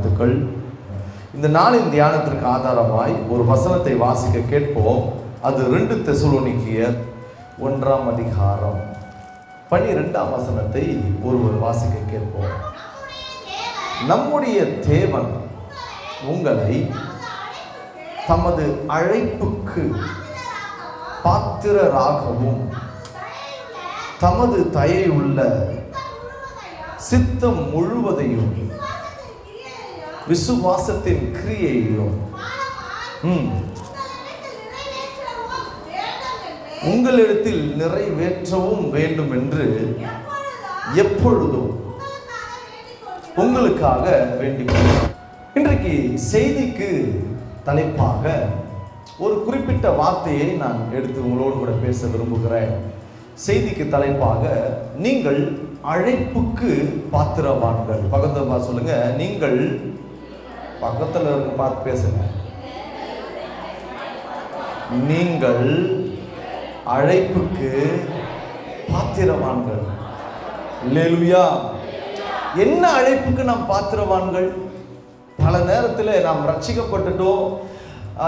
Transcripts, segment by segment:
வாழ்த்துக்கள். இந்த நாளின் தியானத்திற்கு ஆதாரமாய் ஒரு வசனத்தை வாசிக்க கேட்போம். அது 2 தெசலோனிக்கேயர் 1ஆம் அதிகாரம் 12ஆம் வசனத்தை ஒருவர் வாசிக்க கேட்போம். நம்முடைய தேவன் உங்களை தமது அழைப்புக்கு பாத்திரராகவும் தமது தயையுள்ள சித்தம் முழுவதையும் விசுவாசத்தின் கிரியையும் உங்களிடத்தில் நிறைவேற்றவும் வேண்டும் என்று எப்பொழுதும் உங்களுக்காக வேண்டிக் கொள்கிறேன். இன்றைக்கு செய்திக்கு தலைப்பாக ஒரு குறிப்பிட்ட வார்த்தையை நான் எடுத்து உங்களோடு கூட பேச விரும்புகிறேன். செய்திக்கு தலைப்பாக நீங்கள் அழைப்புக்கு பாத்திரவான்கள். பக்கத்துல சொல்லுங்க, நீங்கள் பக்கத்துல இருந்து பார்த்து பேசுங்க. நீங்கள் அழைப்புக்கு பாத்திரவான்கள். அல்லேலூயா. என்ன அழைப்புக்கு நாம் பாத்திரவான்கள்? பல நேரத்தில் நாம் ரட்சிக்கப்பட்டுட்டோம்,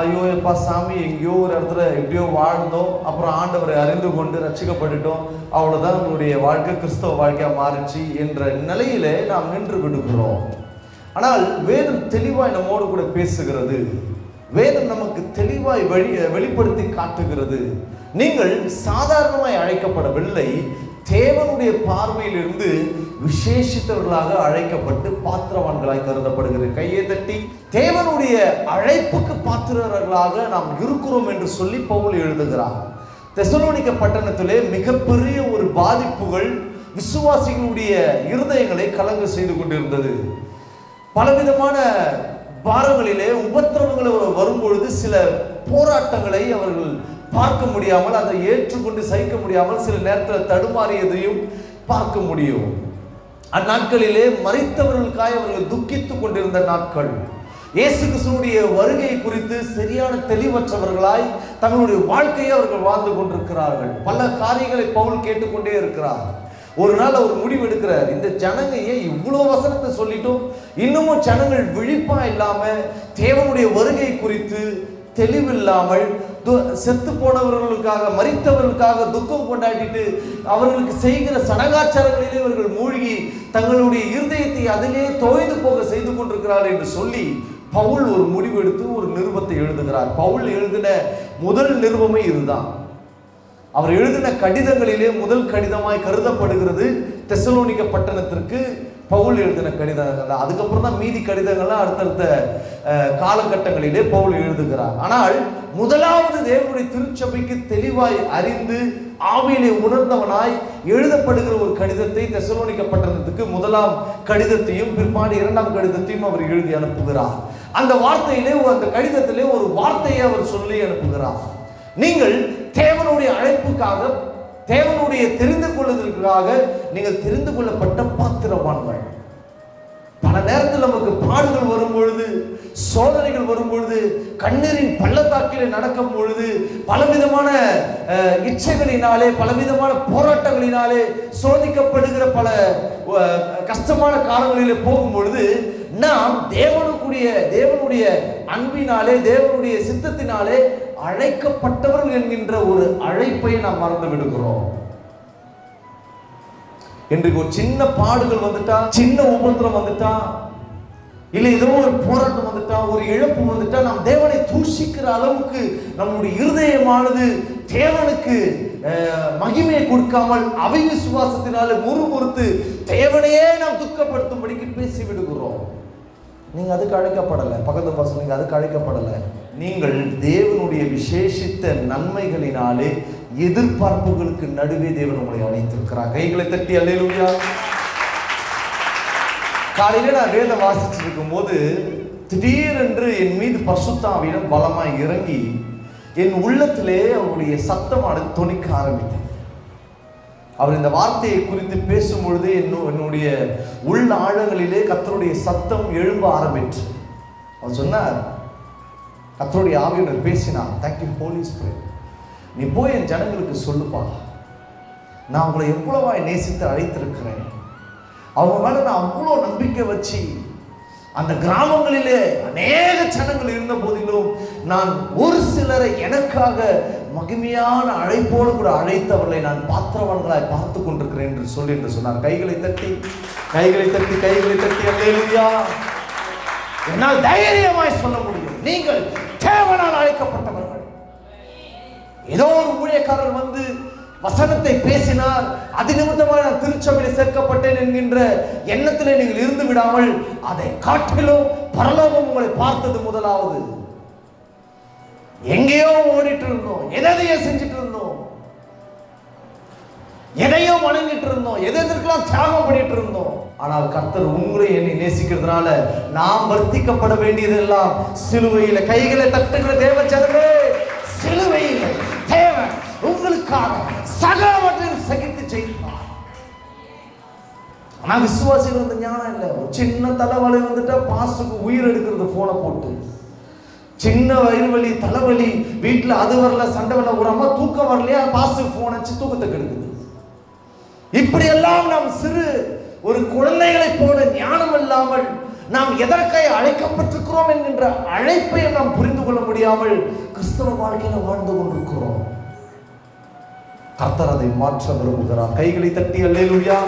ஐயோ எப்பா சாமி எங்கேயோ ஒரு இடத்துல எப்படியோ வாழ்ந்தோம், அப்புறம் ஆண்டவரை அறிந்து கொண்டு ரட்சிக்கப்பட்டுட்டோம், அவ்வளோதான் நம்மளுடைய வாழ்க்கை கிறிஸ்தவ வாழ்க்கையாக மாறிச்சு என்ற நிலையிலே நாம் நின்று விடுகிறோம். ஆனால் வேதம் தெளிவாய் நம்மோடு கூட பேசுகிறது. வேதம் நமக்கு தெளிவாய் வெளிப்படுத்தி காட்டுகிறது. நீங்கள் சாதாரணமாய் அழைக்கப்படவில்லை, தேவனுடைய பார்வையிலிருந்து விசேஷித்தவர்களாக அழைக்கப்பட்டு பாத்திரவான்களாய் கருதப்படுகிறது. கையை தட்டி தேவனுடைய அழைப்புக்கு பாத்திரர்களாக நாம் இருக்கிறோம் என்று சொல்லி பவுல் எழுதுகிறார். தெசலோனிக்க பட்டணத்திலே மிகப்பெரிய ஒரு பாதிப்புகள் விசுவாசிகளுடைய இருதயங்களை கலங்க செய்து கொண்டிருந்தது. பலவிதமான பாரங்களிலே உபத்திரவங்கள் வரும்பொழுது சில போராட்டங்களை அவர்கள் பார்க்க முடியாமல், அதை ஏற்றுக்கொண்டு சகிக்க முடியாமல் சில நேரத்தில் தடுமாறியதையும் பார்க்க முடியும். அந்நாட்களிலே மரித்தவர்களுக்காக அவர்கள் துக்கித்துக் கொண்டிருந்த நாட்கள். இயேசு கிறிஸ்துவினுடைய வருகை குறித்து சரியான தெளிவற்றவர்களாய் தங்களுடைய வாழ்க்கையை அவர்கள் வாழ்ந்து கொண்டிருக்கிறார்கள். பல காரியங்களை பவுல் கேட்டுக்கொண்டே இருக்கிறார். ஒரு நாள் அவர் முடிவு எடுக்கிறார், இந்த ஜனங்க ஏன் இவ்வளோ வசனத்தை சொல்லிட்டும் இன்னமும் ஜனங்கள் விழிப்பா இல்லாம தேவனுடைய வருகை குறித்து தெளிவில்லாமல் செத்து போனவர்களுக்காக மரித்தவர்களுக்காக துக்கம் கொண்டாடிட்டு அவர்களுக்கு செய்கிற சடங்காச்சாரங்களிலே இவர்கள் மூழ்கி தங்களுடைய இருதயத்தை அதிலே தோய்ந்து போக செய்து கொண்டிருக்கிறார் என்று சொல்லி பவுல் ஒரு முடிவு எடுத்து ஒரு நிருபத்தை எழுதுகிறார். பவுல் எழுதின முதல் நிருபமே இதுதான். அவர் எழுதின கடிதங்களிலே முதல் கடிதமாய் கருதப்படுகிறது தெசலோனிக்க பட்டணத்திற்கு பவுல் எழுதின கடிதங்கள் தான். அதுக்கப்புறம் தான் மீதி கடிதங்கள்லாம் அடுத்தடுத்த காலகட்டங்களிலே பவுல் எழுதுகிறார். ஆனால் முதலாவது தேவனுடைய திருச்சபைக்கு தெளிவாய் அறிந்து ஆவியிலே உணர்ந்தவனாய் எழுதப்படுகிற ஒரு கடிதத்தை தெசலோனிக்க பட்டணத்துக்கு முதலாம் கடிதத்தையும் பிற்பாடு 2ஆம் கடிதத்தையும் அவர் எழுதி அனுப்புகிறார். அந்த வார்த்தையிலே அந்த கடிதத்திலே ஒரு வார்த்தையை அவர் சொல்லி அனுப்புகிறார். நீங்கள் தேவனுடைய அழைப்புக்காக, தேவனுடைய தெரிந்து கொள்வதற்காக நீங்கள் தெரிந்து கொள்ளப்பட்ட பாத்திரவான்கள். பல நேரத்தில் நமக்கு பாடுகள் வரும் பொழுது, சோதனைகள் வரும் பொழுது, கண்ணீரின் பள்ளத்தாக்கிலே நடக்கும் பொழுது, பலவிதமான இச்சைகளினாலே பலவிதமான போராட்டங்களினாலே சோதிக்கப்படுகிற பல கஷ்டமான காலங்களிலே போகும் பொழுது நாம் தேவனுடைய அன்பினாலே தேவனுடைய சித்தத்தினாலே அழைக்கப்பட்டவர்கள் என்கின்ற ஒரு அழைப்பை நாம் மறந்து விடுகிறோம். இன்றைக்கு ஒரு சின்ன பாடுகள் வந்துட்டா, சின்ன உபத்திரம் வந்துட்டா, இல்லை ஏதோ ஒரு போராட்டம் வந்துட்டா, ஒரு இழப்பு வந்துட்டா, நாம் தேவனை தூஷிக்கிற அளவுக்கு நம்முடைய இருதயமானது தேவனுக்கு மகிமையை கொடுக்காமல் அவிசுவாசத்தினால முறுமுறுத்து தேவனையே நாம் துக்கப்படுத்தும்படிக்கு பேசி விடுகிறோம். நீங்க அதுக்கு அழைக்கப்படலை. பக்கத்து பசங்க நீங்க அதுக்கு அழைக்கப்படலை. நீங்கள் தேவனுடைய விசேஷித்த நன்மைகளினாலே எதிர்பார்ப்புகளுக்கு நடுவே தேவன் உங்களை அழைத்திருக்கிறார். கைகளை தட்டி அல்லேலூயா. காலையில நான் வேதம் வாசிச்சிருக்கும் போது திடீரென்று என் மீது பரிசுத்த ஆவியானவர் பலமாய் இறங்கி என் உள்ளத்திலே அவருடைய சத்தமானது தொனிக்க ஆரம்பித்தது. அவர் இந்த வார்த்தையை குறித்து பேசும் பொழுது என்னுடைய உள்ள ஆழங்களிலே கர்த்தருடைய சத்தம் எழும்ப ஆரம்பிச்சு. அவர் சொன்னார், கர்த்தருடைய ஆவியானவர் பேசினார், தேங்க்யூ ஹோலி ஸ்பிரிட், நீ போய் என் ஜனங்களுக்கு சொல்லுப்பா, நான் உங்களை எவ்வளவாய் நேசித்து அழைத்திருக்கிறேன், அவங்க மேல நான் அவ்வளோ நம்பிக்கை வச்சு அந்த கிராமங்களிலே அநேக ஜனங்கள் இருந்த போதிலும் நான் ஒரு சிலரை எனக்காக மகிமையான அழைப்போடு கூட அழைத்தவர்களை நான் பாத்திரவான்களாய் பார்த்து கொண்டிருக்கிறேன் என்று சொல்லி என்று சொன்னார். கைகளை தட்டி கைகளை தட்டி கைகளை தட்டி அல்லேலூயா. என்னால் தைரியமாய் சொல்ல முடியும், நீங்கள் தேவனால் அழைக்கப்பட்டவர்கள். ஏதோ ஒரு ஊழியக்காரர் வந்து வசனத்தை பேசினார், அது நிமித்தமாக நான் திருச்சபையில் சேர்க்கப்பட்டேன் என்கின்ற எண்ணத்திலே நீங்கள் இருந்து விடாமல், அதை காட்டிலும் பரலோகம் உங்களை பார்த்தது முதலாவது. எங்கேயோ ஓடிட்டு இருந்தோம், எதையோ செஞ்சுட்டு இருந்தோம், எதையோ வணங்கிட்டு இருந்தோம், எதற்கெல்லாம் தியாகம் பண்ணிட்டு இருந்தோம். ஆனால் கர்த்தர் உங்களை என்னை நேசிக்கிறதுனால நாம் வர்த்திக்கப்பட வேண்டியதெல்லாம் சிலுவையில. கைகளை தட்டுகிற தேவ ஜனமே, சிலுவையில தேவன் உங்களுக்காக சகலவற்றையும் சகித்து ஜெயிப்பார். ஆனா விசுவாசிகள் வந்து ஞானம் இல்லை. ஒரு சின்ன தலைவலி வந்துட்டா பாஸ்டுக்கு உயிர் எடுக்கிறது போனை போட்டு. சின்ன வயிறு வலி, தலைவலி, வீட்டுல அது வரல, சண்டை வரல, ஒரு அம்மா தூக்கம் வரலையா, பாஸ்டுக்கு போன் வச்சு தூக்கத்தை கெடுக்குது. இப்படி எல்லாம் நாம் சிறு ஒரு குழந்தைகளை போல ஞானம் இல்லாமல் நாம் எதற்காக அழைக்கப்பட்டிருக்கிறோம் என்கின்ற அழைப்பை நாம் புரிந்து கொள்ள முடியாமல் கிறிஸ்தவ வாழ்க்கையில வாழ்ந்து கொண்டிருக்கிறோம். கர்த்தர் அதை மாற்ற விரும்புகிறார். கைகளை தட்டி அல்லேலூயா.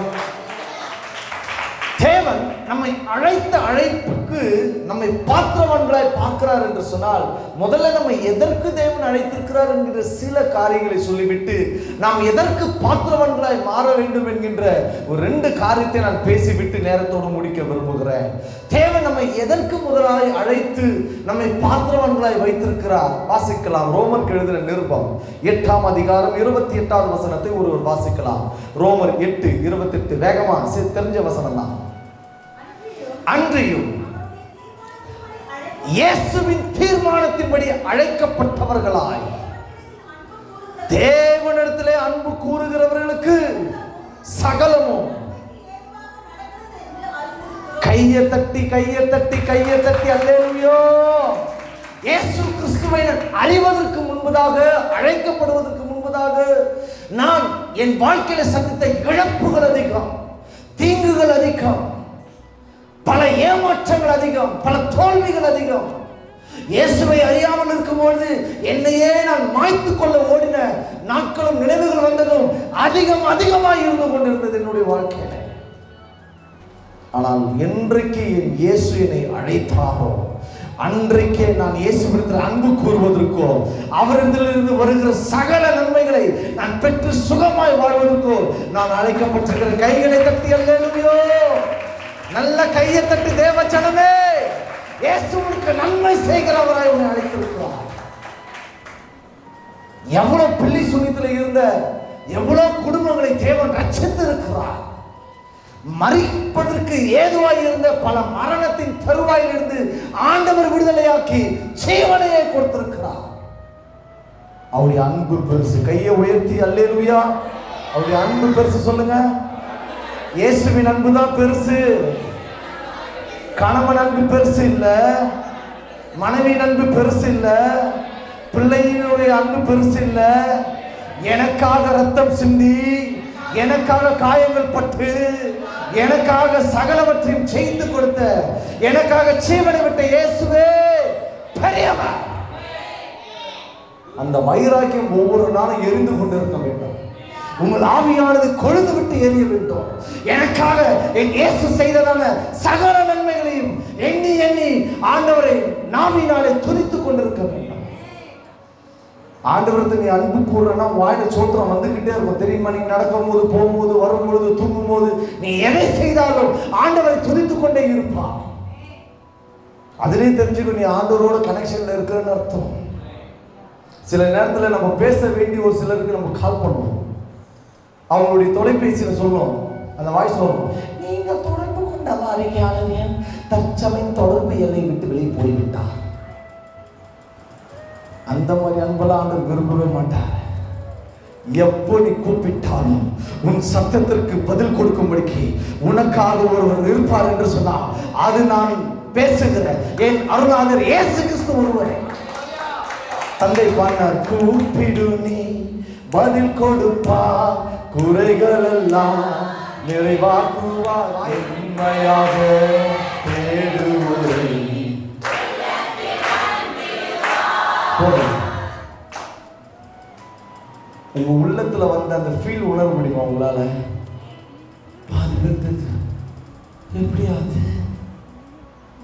தேவன் நம்மை அழைத்த அழைப்புக்கு நம்மை பாத்திரவான்களாய் பார்க்கிறார் என்று சொன்னால், முதல்ல நம்மை எதற்கு தேவன் அழைத்திருக்கிறார் என்கிற சில காரியங்களை சொல்லிவிட்டு நாம் எதற்கு பாத்திரவான்களாய் மாற வேண்டும் என்கின்ற ஒரு 2 காரியத்தை நான் பேசிவிட்டு நேரத்தோடு முடிக்க விரும்புகிறேன். தேவன் நம்மை எதற்கு முதலாய் அழைத்து நம்மை பாத்திரவான்களாய் வைத்திருக்கிறார் வாசிக்கலாம். ரோமருக்கு எழுதின நிருபம் 8ஆம் அதிகாரம் 28வது வசனத்தை ஒருவர் வாசிக்கலாம். ரோமர் 8:28. வேகமா தெரிஞ்ச வசனம் தான். அன்றியும் இயேசுவின் தீர்மானத்தின்படி அழைக்கப்பட்டவர்களாய் தேவனிடத்திலே அன்பு கூறுகிறவர்களுக்கு சகலமும். கையை தட்டி கையை தட்டி கையை தட்டி அல்லேலூயா. இயேசு கிறிஸ்துவை அறிவதற்கு முன்பதாக, அழைக்கப்படுவதற்கு முன்பதாக நான் என் வாழ்க்கையில சந்தித்த இழப்புகள் அதிகம், தீங்குகள் அதிகம், பல ஏமாற்றங்கள் அதிகம், பல தோல்விகள் அதிகம். இயேசுவை அறியாமல் இருக்கும்போது என்னையே நான் மாய்த்து கொள்ள ஓடின நாட்களும் நினைவுகள் வந்ததும் அதிகமாய் இருந்து கொண்டிருந்தது என்னுடைய வாழ்க்கையில. ஆனால் என்றைக்கு என் இயேசு என்னை அழைத்தாரோ அன்றைக்கே நான் இயேசுவிடத்தில் அன்பு கூறுவதற்கோ, அவரிடத்திலிருந்து வருகிற சகல நன்மைகளை நான் பெற்று சுகமாய் வாழ்வதற்கோ நான் அழைக்கப்பட்டிருக்கிற. கைகளை தட்டி அல்லேலூயா. நல்ல கையை தட்டி தேவ ஜனமே, இயேசுவுக்கு நன்மை செய்கிறவராய் உன்னை அழைத்திருக்கிறார். எவ்வளவு பிள்ளை சுனியத்தில் இருந்த எவ்வளவு குடும்பங்களை தேவன் ரட்சித்து இருக்கிறார். மரிப்பதற்கு ஏதுவாய் இருந்த பல மரணத்தின் தருவாயில் இருந்து ஆண்டவர் விடுதலையாக்கி ஜீவனையை கொடுத்திருக்கிறார். அவருடைய அன்பு பெருசு. கையை உயர்த்தி அல்லேலூயா. அவருடைய அன்பு பெருசு சொல்லுங்க. இயேசுவின் அன்பு தான் பெருசு. கணவன் அன்பு பெருசு இல்ல, மனைவியின் அன்பு பெருசு இல்ல, பிள்ளையினுடைய அன்பு பெருசு இல்ல. எனக்காக ரத்தம் சிந்தி, எனக்காக காயங்கள் பட்டு, எனக்காக சகலவற்றையும் செய்து கொடுத்த, எனக்காக ஜீவனை விட்ட இயேசுவே பெரியவர். அந்த வைராக்கியம் ஒவ்வொரு நாளும் எரிந்து கொண்டிருக்க வேண்டும். உங்கள் ஆவியானது கொழுந்து விட்டு எரிய வேண்டும். எனக்காக என் இயேசு செய்ததான சகல நன்மைகளையும் எண்ணி எண்ணி ஆண்டவரை நாவினாலே துதித்துக் கொண்டிருக்க வேண்டும். ஆண்டவருக்கு நீ அன்பு கூறனா வாயில சோத்திரம் வந்துகிட்டே இருக்கும். தெரியுமா? நீ நடக்கும் போது, போகும்போது, வரும்பொழுது, தூங்கும் போது, நீ எதை செய்தாலும் ஆண்டவரை துதித்துக் கொண்டே இருப்பா. அதிலே தெரிஞ்சுக்கணும் நீ ஆண்டவரோட கனெக்ஷன்ல இருக்கிறன்னு அர்த்தம். சில நேரத்தில் நம்ம பேச வேண்டிய ஒரு சிலருக்கு நம்ம கால் பண்ணுவோம். அவங்களுடைய தொலைபேசியில சொல்லும், அந்த வாய்ஸ் வரும், நீங்கள் தொடர்பு கொண்ட வாரியாளர் தற்சமயம் தொடர்பு எல்லை விட்டு வெளியே போய்விட்டார். அந்த மாதிரி அன்பெல்லாம் ஆண்டவர் விரும்பவே மாட்டார். எப்போ நீ கூப்பிட்டாலும் உன் சத்தத்திற்கு பதில் கொடுக்கும்படிக்கு உனக்காக ஒருவர் இருப்பார் என்று சொன்னால் அது நான் பேசுகிற என் அருளாளர் இயேசு கிறிஸ்து ஒருவரே. தந்தை பாடினார், கூப்பிடு நீ பதில் கொடுப்பா, குறைகள் எல்லாம் நிறைவாக்குவார், உண்மையாக தேடுவோம் போதும். உங்க உள்ளத்துல வந்த அந்த ஃபீல் உணர முடியுமா உங்களால? பாதி பேர் எப்படியாது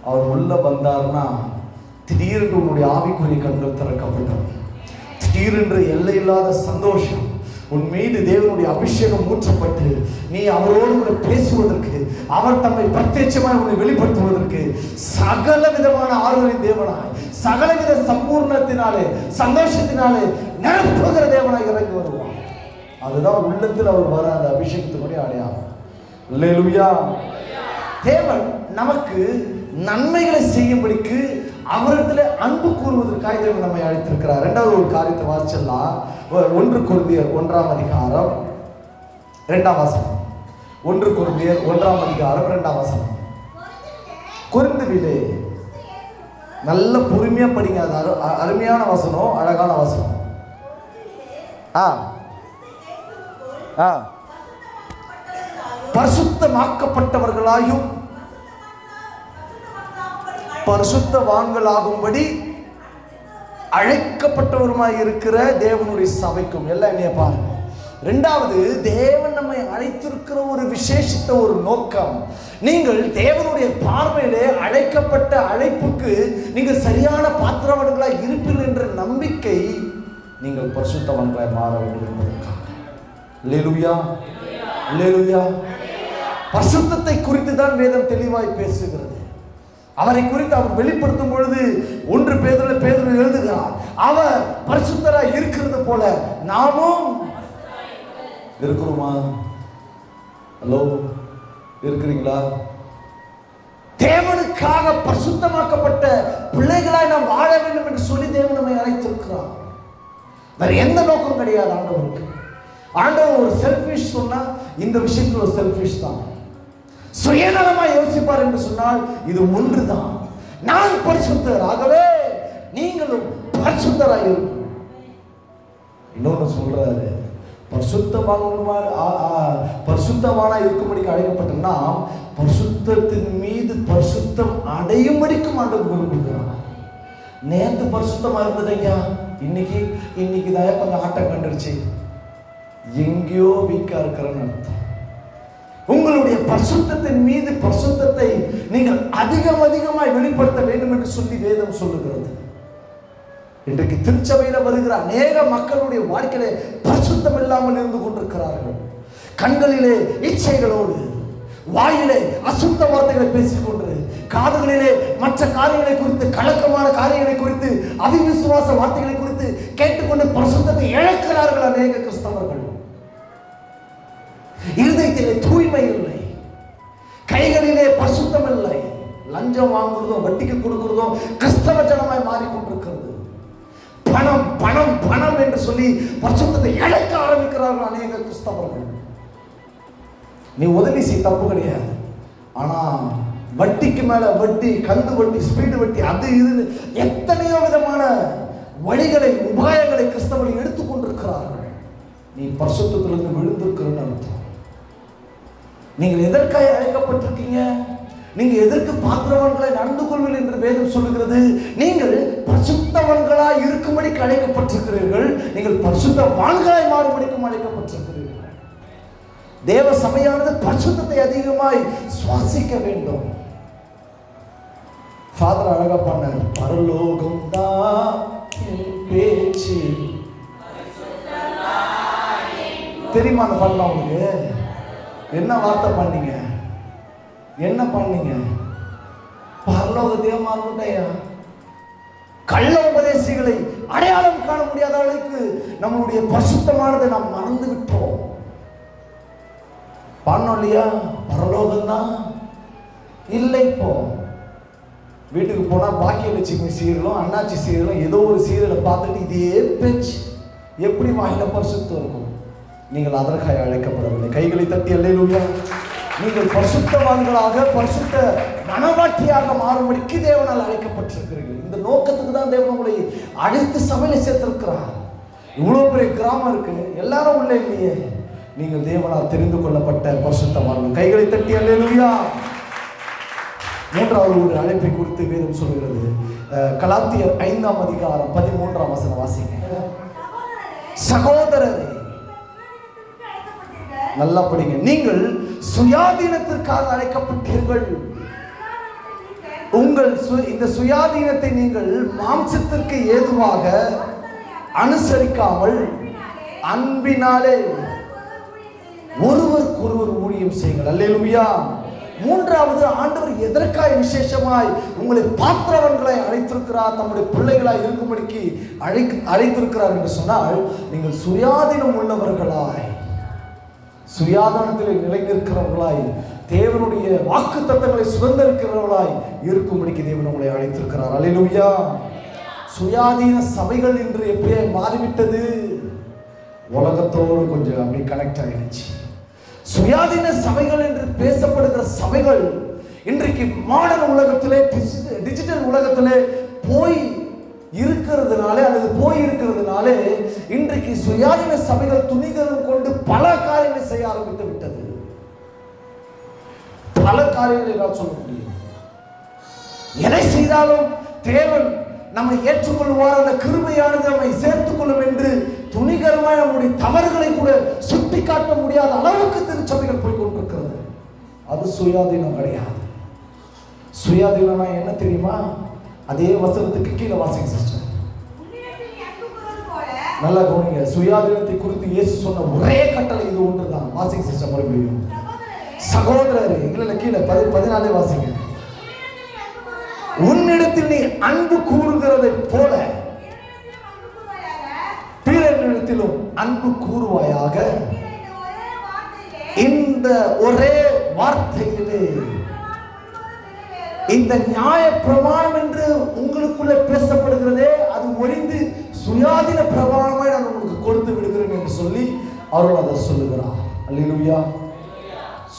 அவர் உள்ள வந்தார்னா திடீரென்று உன்னுடைய ஆவிக்குரிய கண்கள் திறக்கப்பட்டது. திடீரென்று எல்லையில்லாத சந்தோஷம் உன் மீது தேவனுடைய அபிஷேகம் ஊற்றப்பட்டு நீ அவரோடு கூட பேசுவதற்கு, அவர் தம்மை பிரத்யட்சமாய் உன்னை வெளிப்படுத்துவதற்கு சகல விதமான ஆறுதலின் தேவனாய், சகலவித சம்பூர்ணத்தினாலே சந்தோஷத்தினாலே நிரப்புகிற தேவனாய் இறங்கி வருவார். அதுதான் உள்ளத்தில் அவர் வர அந்த அபிஷேகத்தினுடைய அடையாளம். அல்லேலூயா. தேவன் நமக்கு நன்மைகளை செய்யும்படிக்கு அவரிடத்துல அன்பு கூறுவதற்காக தேவன் நம்மை அழைத்திருக்கிறார். இரண்டாவது ஒரு காரியத்தை வாசிச்சலாம். 1 கொரிந்தியர் 1ஆம் அதிகாரம் 2ஆம் வசனம். 1 கொரிந்தியர் 1ஆம் அதிகாரம் 2ஆம் வசனம். கொரிந்துவிலே நல்ல பொறுமையா படிங்க. அது அருமையான வசனம், அழகான வசனம். பரிசுத்தமாக்கப்பட்டவர்களாயும் பரிசுத்தவான்களாகும்படி அழைக்கப்பட்டவருமாய் இருக்கிற தேவனுடைய சபைக்கும். எல்லாம் என்னைய பாருங்க. இரண்டாவது, தேவன் நம்மை அழைத்திருக்கிற ஒரு விசேஷித்த ஒரு நோக்கம். நீங்கள் தேவனுடைய பார்வையிலே அழைக்கப்பட்ட அழைப்புக்கு நீங்கள் சரியான பாத்திரவான்களாய் இருப்பீர்கள் என்ற நம்பிக்கை நீங்கள் பரிசுத்தவான்களாய் மாற வேண்டும் என்பதற்காக. அல்லேலூயா, அல்லேலூயா. பரிசுத்தத்தை குறித்து தான் வேதம் தெளிவாய் பேசுகிறது. அவரை குறித்து அவர் வெளிப்படுத்தும் பொழுது 1 பேதுரு எழுதுகிறார், அவர் பரிசுத்தராய் இருக்கிறது போல நாமும் இருக்கிறோமா? ஹலோ, இருக்கிறீங்களா? தேவனுக்காக பரிசுத்தமாக்கப்பட்ட பிள்ளைகளாய் நாம் வாழ வேண்டும் என்று சொல்லி தேவன் நம்மை அழைத்திருக்கிறார். வேற எந்த நோக்கம் கிடையாது ஆண்டவருக்கு. ஆண்டவர் ஒரு செல்ஃபிஷ் சொன்னா இந்த விஷயத்தில் ஒரு செல்ஃபிஷ் தான். சுயநலமாய் யோசிப்பார் என்று சொன்னால் இது ஒன்றுதான். நான் பரிசுத்தர், ஆகவே நீங்களும் பரிசுத்தராய் இருக்கும். இன்னொன்னு சொல்றாரு, பரிசுத்தவானா இருக்கும்படிக்கு அழைக்கப்பட்டோம்னா பரிசுத்தத்தின் மீது பரிசுத்தம் அடையும்படிக்கும் ஆண்டவர் கொடுக்கிறார். நேற்று பரிசுத்தமா இருந்தது ஐயா, இன்னைக்கு தான் கொஞ்சம் ஆட்டம் கண்டுருச்சு, எங்கேயோ வீக்கா இருக்கிறன்னு அர்த்தம். உங்களுடைய பரிசுத்தத்தின் மீது பரிசுத்தத்தை நீங்கள் அதிகமாய் வெளிப்படுத்த வேண்டும் என்று சொல்லி வேதம் சொல்லுகிறது. இன்றைக்கு திருச்சபையில வருகிற அநேக மக்களுடைய வாழ்க்கையில பரிசுத்தம் இல்லாமல் இருந்து கொண்டிருக்கிறார்கள். கண்களிலே இச்சைகளோடு, வாயிலே அசுத்த வார்த்தைகளை பேசிக்கொண்டு, காதுகளிலே மற்ற காரியங்களை குறித்து, கலக்கமான காரியங்களை குறித்து, அவிசுவாச வார்த்தைகளை குறித்து கேட்டுக்கொண்டு பரிசுத்தத்தை இழக்கிறார்கள் அநேக கிறிஸ்தவர்கள். இருதயத்திலே தூய்மை இல்லை, கைகளிலே பரிசுத்தம் இல்லை, லஞ்சம் வாங்குறதும் வட்டிக்கு கொடுக்கிறதும் கிறிஸ்தவ ஜனமாய் மாறிக்கொண்டிருக்கிறது. பணம் பணம் பணம் என்று சொல்லி பரிசுத்தத்தை இழக்க ஆரம்பிக்கிறார்கள் அநேக கிறிஸ்தவர்கள். நீ உதவி செய், தப்பு கிடையாது. ஆனா வட்டிக்கு மேல வட்டி, கந்து வட்டி, ஸ்பீடு வட்டி, அது இது எத்தனையோ விதமான வழிகளை, உபாயங்களை கிறிஸ்தவர்கள் எடுத்துக்கொண்டிருக்கிறார்கள். நீ பரிசுத்தத்திலிருந்து விழுந்திருக்கிறன்னு அர்த்தம். நீங்கள் எதற்காக அழைக்கப்பட்டிருக்கீங்க? நீங்க எதற்கு பாத்திரவான்களை நடந்து கொள்வீர்கள் என்று வேதம் சொல்லுகிறது. நீங்கள் பரிசுத்தவான்களாய் இருக்கும்படி அழைக்கப்பட்டிருக்கிறீர்கள். நீங்கள் பரிசுத்தவான்களாய் மாறும்படிக்கும் அழைக்கப்பட்டிருக்கிறீர்கள். தேவ சபையானது பரிசுத்தத்தை அதிகமாய் சுவாசிக்க வேண்டும். ஃபாதர் அழகா பண்ணார், பரலோகம் தான் பேச்சு. தெரியுமா அந்த பண்ண உங்களுக்கு? என்ன வார்த்தை பண்ணீங்க? என்ன பண்ணீங்க? பரலோகத்தையே மறந்துட்டேயா. கள்ள உபதேசிகளை அடையாளம் காண முடியாத அளவுக்கு நம்மளுடைய பரிசுத்தமானதை நாம் மறந்து விட்டோம். பண்ணோம் இல்லையா? பரலோகம் தான் இல்லை. இப்போ வீட்டுக்கு போனா பாக்கியலட்சுமி சீரியலும் அண்ணாச்சி சீரியலும் ஏதோ ஒரு சீரியலை பார்த்துட்டு இதே பேச்சு. எப்படி வாயில பரிசுத்தம் இருக்கும்? நீங்கள் அதற்காக அழைக்கப்படவில்லை. கைகளை தட்டி அல்லேலூயா. நீங்கள் பரிசுத்தவான்களாக, பரிசுத்த மனவாட்டியாக மாறும்படிக்கு தேவனால் அழைக்கப்பட்டிருக்கிறீர்கள். இந்த நோக்கத்துக்கு தான் தேவன் உங்களை அழைத்து சபையில சேர்த்திருக்கிறார். இவ்வளவு பெரிய கிராமம் இருக்கு, எல்லாரும் உள்ள இல்லையே. நீங்கள் தேவனால் தெரிந்து கொள்ளப்பட்ட பரிசுத்தவான்கள். கைகளை தட்டி அல்லேலூயா. மூன்றாவது ஒரு அழைப்பை குறித்து வேதம் சொல்கிறது. கலாத்தியர் 5ஆம் அதிகாரம் 13ஆம் வசனம் வாசிங்க. சகோதரரே, நல்லா படிங்க. நீங்கள் சுயாதீனத்திற்காக அழைக்கப்பட்டீர்கள். உங்கள் இந்த சுயாதீனத்தை நீங்கள் மாம்சத்திற்கு ஏதுவாக அனுசரிக்காமல் அன்பினாலே ஒருவருக்கொருவர் ஊழியம் செய்யுங்கள். அல்லேலூயா. மூன்றாவது, ஆண்டவர் எதற்காய் விசேஷமாய் உங்களை பாத்திரவன்களை அழைத்திருக்கிறார், நம்முடைய பிள்ளைகளாய் இருக்கும்படிக்கு அழைத்திருக்கிறார் என்று சொன்னால், நீங்கள் சுயாதீனம் உள்ளவர்களாய், சுயாதீனத்தில் நிலைநிற்கிறவர்களாய், தேவனுடைய வாக்கு தத்தங்களை சுதந்திரிக்கிறவர்களாய் இருக்கும்படிக்கு தேவன் உங்களை அழைத்திருக்கிறார். அல்லேலூயா. சுயாதீன சபைகள் இன்று எப்படியே மாறிவிட்டது, உலகத்தோடு கொஞ்சம் அப்படி கனெக்ட் ஆகிடுச்சு. சுயாதீன சபைகள் என்று பேசப்படுகிற சபைகள் இன்றைக்கு மாடர்ன் உலகத்திலே, டிஜிட்டல் உலகத்திலே போய் இருக்கிறதுனாலே அல்லது போய் இருக்கிறதுனாலே இன்றைக்கு சுயாதீன சபைகள் துணிகரம் கொண்டு பல காரியங்களை செய்ய ஆரம்பித்து விட்டது. பல காரியங்களை நான் சொல்ல முடியும். எதை செய்தாலும் தேவன் நம்மை ஏற்றுக்கொள்வார், அந்த கிருபையானது நம்மை சேர்த்துக் கொள்ளும் என்று துணிகரமாய் நம்முடைய தவறுகளை கூட சுட்டி காட்ட முடியாத அளவுக்கு திருச்சபைகள் போய் கொண்டிருக்கிறது. அது சுயாதீனம் கிடையாது. சுயாதீனம்னா என்ன தெரியுமா? அதே வசனத்துக்கு கீழே வாசிங்க சிஸ்டர், நல்லா கவனிங்க. சுயாதீனத்தை குறித்து இயேசு சொன்ன ஒரே கட்டளை இது ஒன்றுதான். வாசிங்க சிஸ்டர் மறுபடியும். சகோதரரே, இல்ல கீழே 14 வாசிங்க. உன்னிடத்தில் நீ அன்பு கூறுகிறதை போல பிறரிடத்திலும் அன்பு கூறுவாயாக. இந்த ஒரே வார்த்தையிலே இந்த நியாய பிரமாணம் என்று உங்களுக்குள்ள பேசப்படுகிறதே அது ஒழிந்து சுயாதீன பிரமாணமாய் நான் உங்களுக்கு கொடுத்து விடுகிறேன் என்று சொல்லி அவர்கள் அதை சொல்லுகிறார். அல்லேலூயா.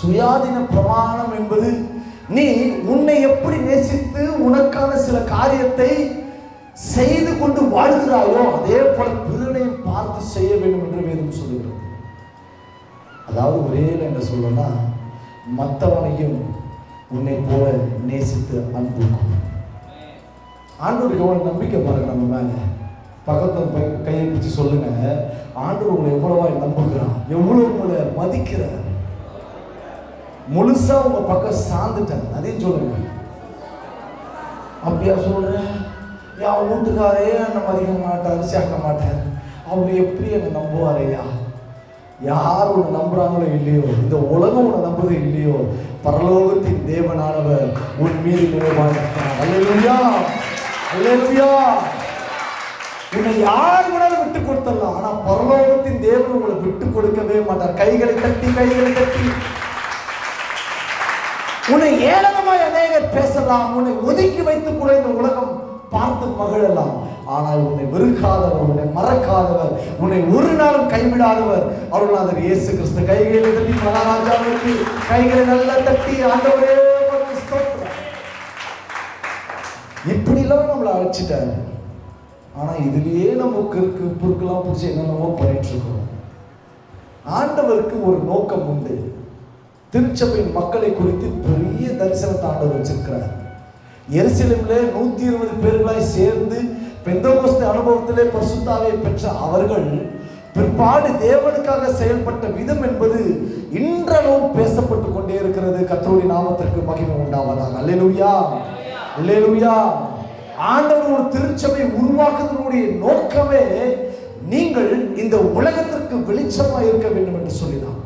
சுயாதீன பிரமாணம் என்பது நீ உன்னை எப்படி நேசித்து உனக்கான சில காரியத்தை செய்து கொண்டு வாழ்கிறாயோ அதே போல பிறனையும் பார்த்து செய்ய வேண்டும் என்று வேதம் சொல்லுகிறது. அதாவது ஒரே என்ன சொல்லணும்னா, மற்றவனையும் உன்னை போல நேசித்து அன்பு. ஆண்டவருக்கு எவ்வளவு நம்பிக்கை பாருங்க நம்ம மேல. பக்கத்துல கையை பிடிச்சு சொல்லுங்க, ஆண்டவர் உங்களை எவ்வளவா நம்புகிறார், எவ்வளவு உங்களை மதிக்கிறார். முழுசா உங்க பக்கம் சார்ந்துட்டாங்க, அதையும் சொல்லுங்க. அப்படியா சொல்றேன்? என் வீட்டுக்காரே என்னை மதிக்க மாட்டாரு, சேர்க்க மாட்டார், அவர் எப்படி என்னை நம்புவாரையா? யார் உன்னை நம்புறாங்களோ இல்லையோ, இந்த உலகம் உன்னை நம்புறது இல்லையோ, பரலோகத்தின் தேவனானவர் உன் மீது நிறைவாயிருக்கிறார். அல்லேலூயா, அல்லேலூயா. உன்னை யார் வேணாலும் விட்டு கொடுத்துடலாம், ஆனா பரலோகத்தின் தேவன் உங்களை விட்டு கொடுக்கவே மாட்டார். கைகளை தட்டி உன்னை ஏளனமாய் அநேகர் பேசலாம், உன்னை ஒதுக்கி வைத்து கூட இந்த உலகம் பார்த்து மகிழலாம், ஆனால் உன்னை வெறுக்காதவர், உன்னை மறக்காதவர், உன்னை ஒரு நாளும் கைவிடாதவர் அருள்நாதர் இயேசு கிறிஸ்து. கைகளை தட்டி மகாராஜாவுக்கு கைகளை நல்லா தட்டி ஆண்டவரே இப்படிலாம் நம்மளை அழைச்சிட்டாரு. ஆனா இதுலயே நம்ம பொருட்கெல்லாம் பிடிச்சி என்னென்னமோ பண்ணிட்டு இருக்கோம். ஆண்டவருக்கு ஒரு நோக்கம் உண்டு. திருச்சபையின் மக்களை குறித்து பெரிய தரிசனத்தை ஆண்டவர் வச்சிருக்கிறார். எருசலேமிலே 120 பேர்களாய் சேர்ந்து பெந்தெகோஸ்தே அனுபவத்திலே பரிசுத்தாவியை பெற்ற அவர்கள் பிற்பாடு தேவனுக்காக செயல்பட்ட விதம் என்பது இன்றளவும் பேசப்பட்டு கொண்டே இருக்கிறது. கர்த்தருடைய நாமத்திற்கு மகிமை உண்டாவதாக. அல்லேலூயா, அல்லேலூயா. ஆண்டவர் ஒரு திருச்சபை உருவாக்குவதனுடைய நோக்கமே நீங்கள் இந்த உலகத்திற்கு வெளிச்சமாக இருக்க வேண்டும் என்று சொல்லிதான்.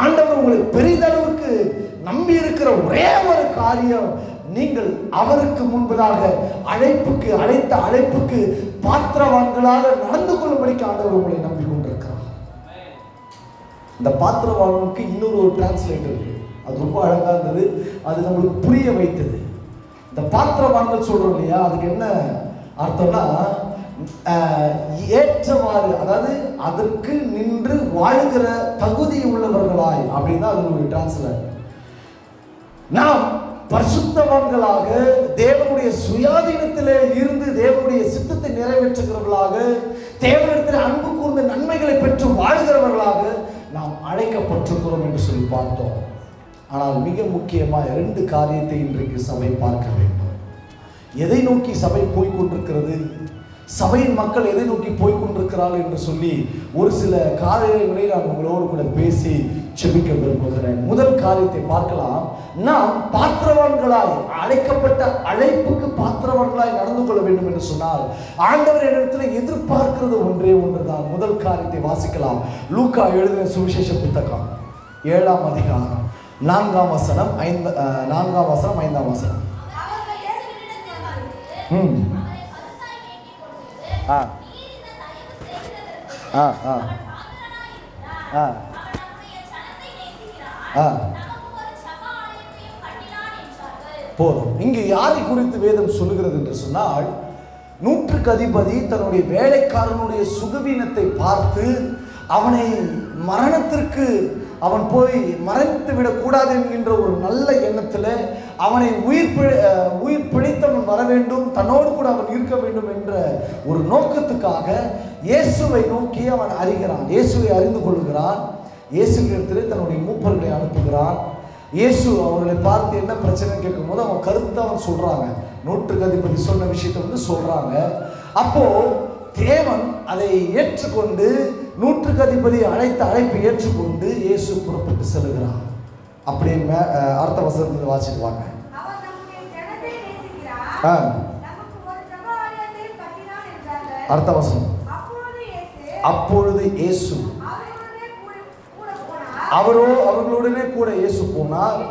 ஆண்டவர் உங்களை பெரிதளவுக்கு நம்பி இருக்கிற ஒரே ஒரு காரியம், நீங்கள் அவருக்கு முன்பதாக அழைத்த அழைப்புக்கு பாத்திரவான்களாக நடந்து கொள்ளும்படிக்கு ஆண்டவர் உங்களை நம்பி கொண்டிருக்கிறார். இந்த பாத்திரவான்களுக்கு இன்னொரு ஒரு டிரான்ஸ்லேட்டர் இருக்கு, அது ரொம்ப அழகா இருந்தது, அது நம்மளுக்கு புரிய வைத்தது. இந்த பாத்திரவான்கள் சொல்றோம் இல்லையா, அதுக்கு என்ன அர்த்தம்னா ஏற்றவாறு, அதாவது அதற்கு நின்று வாழ்கிற தகுதி உள்ளவர்களாய் அப்படின்னா அது ஒரு டிரான்ஸ்லேட். நாம் பரிசுத்தவான்களாக தேவனுடைய சுயாதீனத்திலே இருந்து தேவனுடைய சித்தத்தை நிறைவேற்றுகிறவர்களாக, தேவனிடத்தில் அன்பு கூர்ந்த நன்மைகளை பெற்று வாழ்கிறவர்களாக நாம் அழைக்கப்பட்டிருக்கிறோம் என்று சொல்லி பார்த்தோம். ஆனால் மிக முக்கியமாக 2 காரியத்தை இன்றைக்கு சபை பார்க்க வேண்டும். எதை நோக்கி சபை போய்கொண்டிருக்கிறது, சபையின் மக்கள் எதை நோக்கி போய்கொண்டிருக்கிறார்கள் என்று சொல்லி ஒரு சில காரியங்களை நான் உங்களோடு கூட பேசி செபிக்க விரும்புகிறேன். முதல் காரியத்தை பார்க்கலாம். நாம் பாத்திரவான்களாய், அழைக்கப்பட்ட அழைப்புக்கு பாத்திரவான்களாய் நடந்து கொள்ள வேண்டும் என்று சொன்னால் ஆண்டவர் என்னிடத்தில் எதிர்பார்க்கிறது ஒன்றே ஒன்றுதான். முதல் காரியத்தை வாசிக்கலாம். லூக்கா எழுதின சுவிசேஷ புத்தகம் 7ஆம் அதிகாரம் 4ஆம் வசனம் 5ஆம் வசனம். போதும். இங்கு யாரை குறித்து வேதம் சொல்லுகிறது என்று சொன்னால், நூற்றுக்கு அதிபதி தன்னுடைய வேலைக்காரனுடைய சுகவீனத்தை பார்த்து அவனை மரணத்திற்கு அவன் போய் மறைத்து விடக்கூடாது என்கின்ற ஒரு நல்ல எண்ணத்தில் அவனை உயிர் பிழைத்தவன் வர வேண்டும், தன்னோடு கூட அவன் இருக்க வேண்டும் என்ற ஒரு நோக்கத்துக்காக இயேசுவை நோக்கி அவன் அறிகிறான். இயேசுவை அறிந்து கொள்கிறான். இயேசுவிடத்திலே தன்னுடைய மூப்பர்களை அனுப்புகிறான். இயேசு அவர்களை பார்த்து என்ன பிரச்சனை கேட்கும் போது அவன் கருத்தை அவன் சொல்றாங்க. நூற்றுக்கு அதிபதி சொன்ன விஷயத்தை சொல்றாங்க. அப்போ தேவன் அதை ஏற்றுக்கொண்டு, நூற்றுக்கு அதிபதி அழைத்த அழைப்பை ஏற்றுக்கொண்டு இயேசு புறப்பட்டு செல்கிறார். அப்படியே அடுத்த வசனத்தில் வாசிக்குவாங்க. அடுத்த வசனம். அப்பொழுது இயேசு அவர்களுடனே கூட இயேசு போனார்.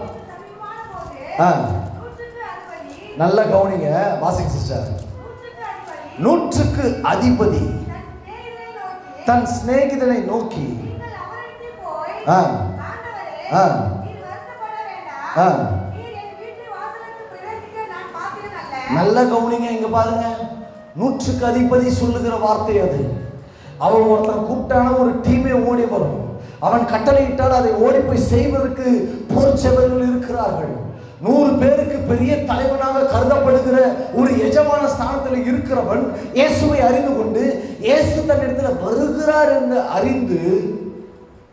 நல்ல கவனிங்க, வாசிங்க சிஸ்டர். நூற்றுக்கு அதிபதி தன் சிநேகிதனை நோக்கி நல்ல கவனிங்க, இங்க பாருங்க. நூற்றுக்கு அதிபதி சொல்லுகிற வார்த்தை அது. அவன் ஒருத்தன் கூப்பிட்டான ஒரு டீமே ஓடி வரும். அவன் கட்டளையிட்டால் அதை ஓடி போய் செய்வதற்கு போர் சேவர்கள் இருக்கிறார்கள். 100 பேருக்கு பெரிய தலைவனாக கருதப்படுகிற ஒரு எஜமான ஸ்தானத்தில் இருக்கிறவன் இயேசுவை அறிந்து கொண்டு இயேசு தன்னிடத்தில் வருகிறார் என்று அறிந்து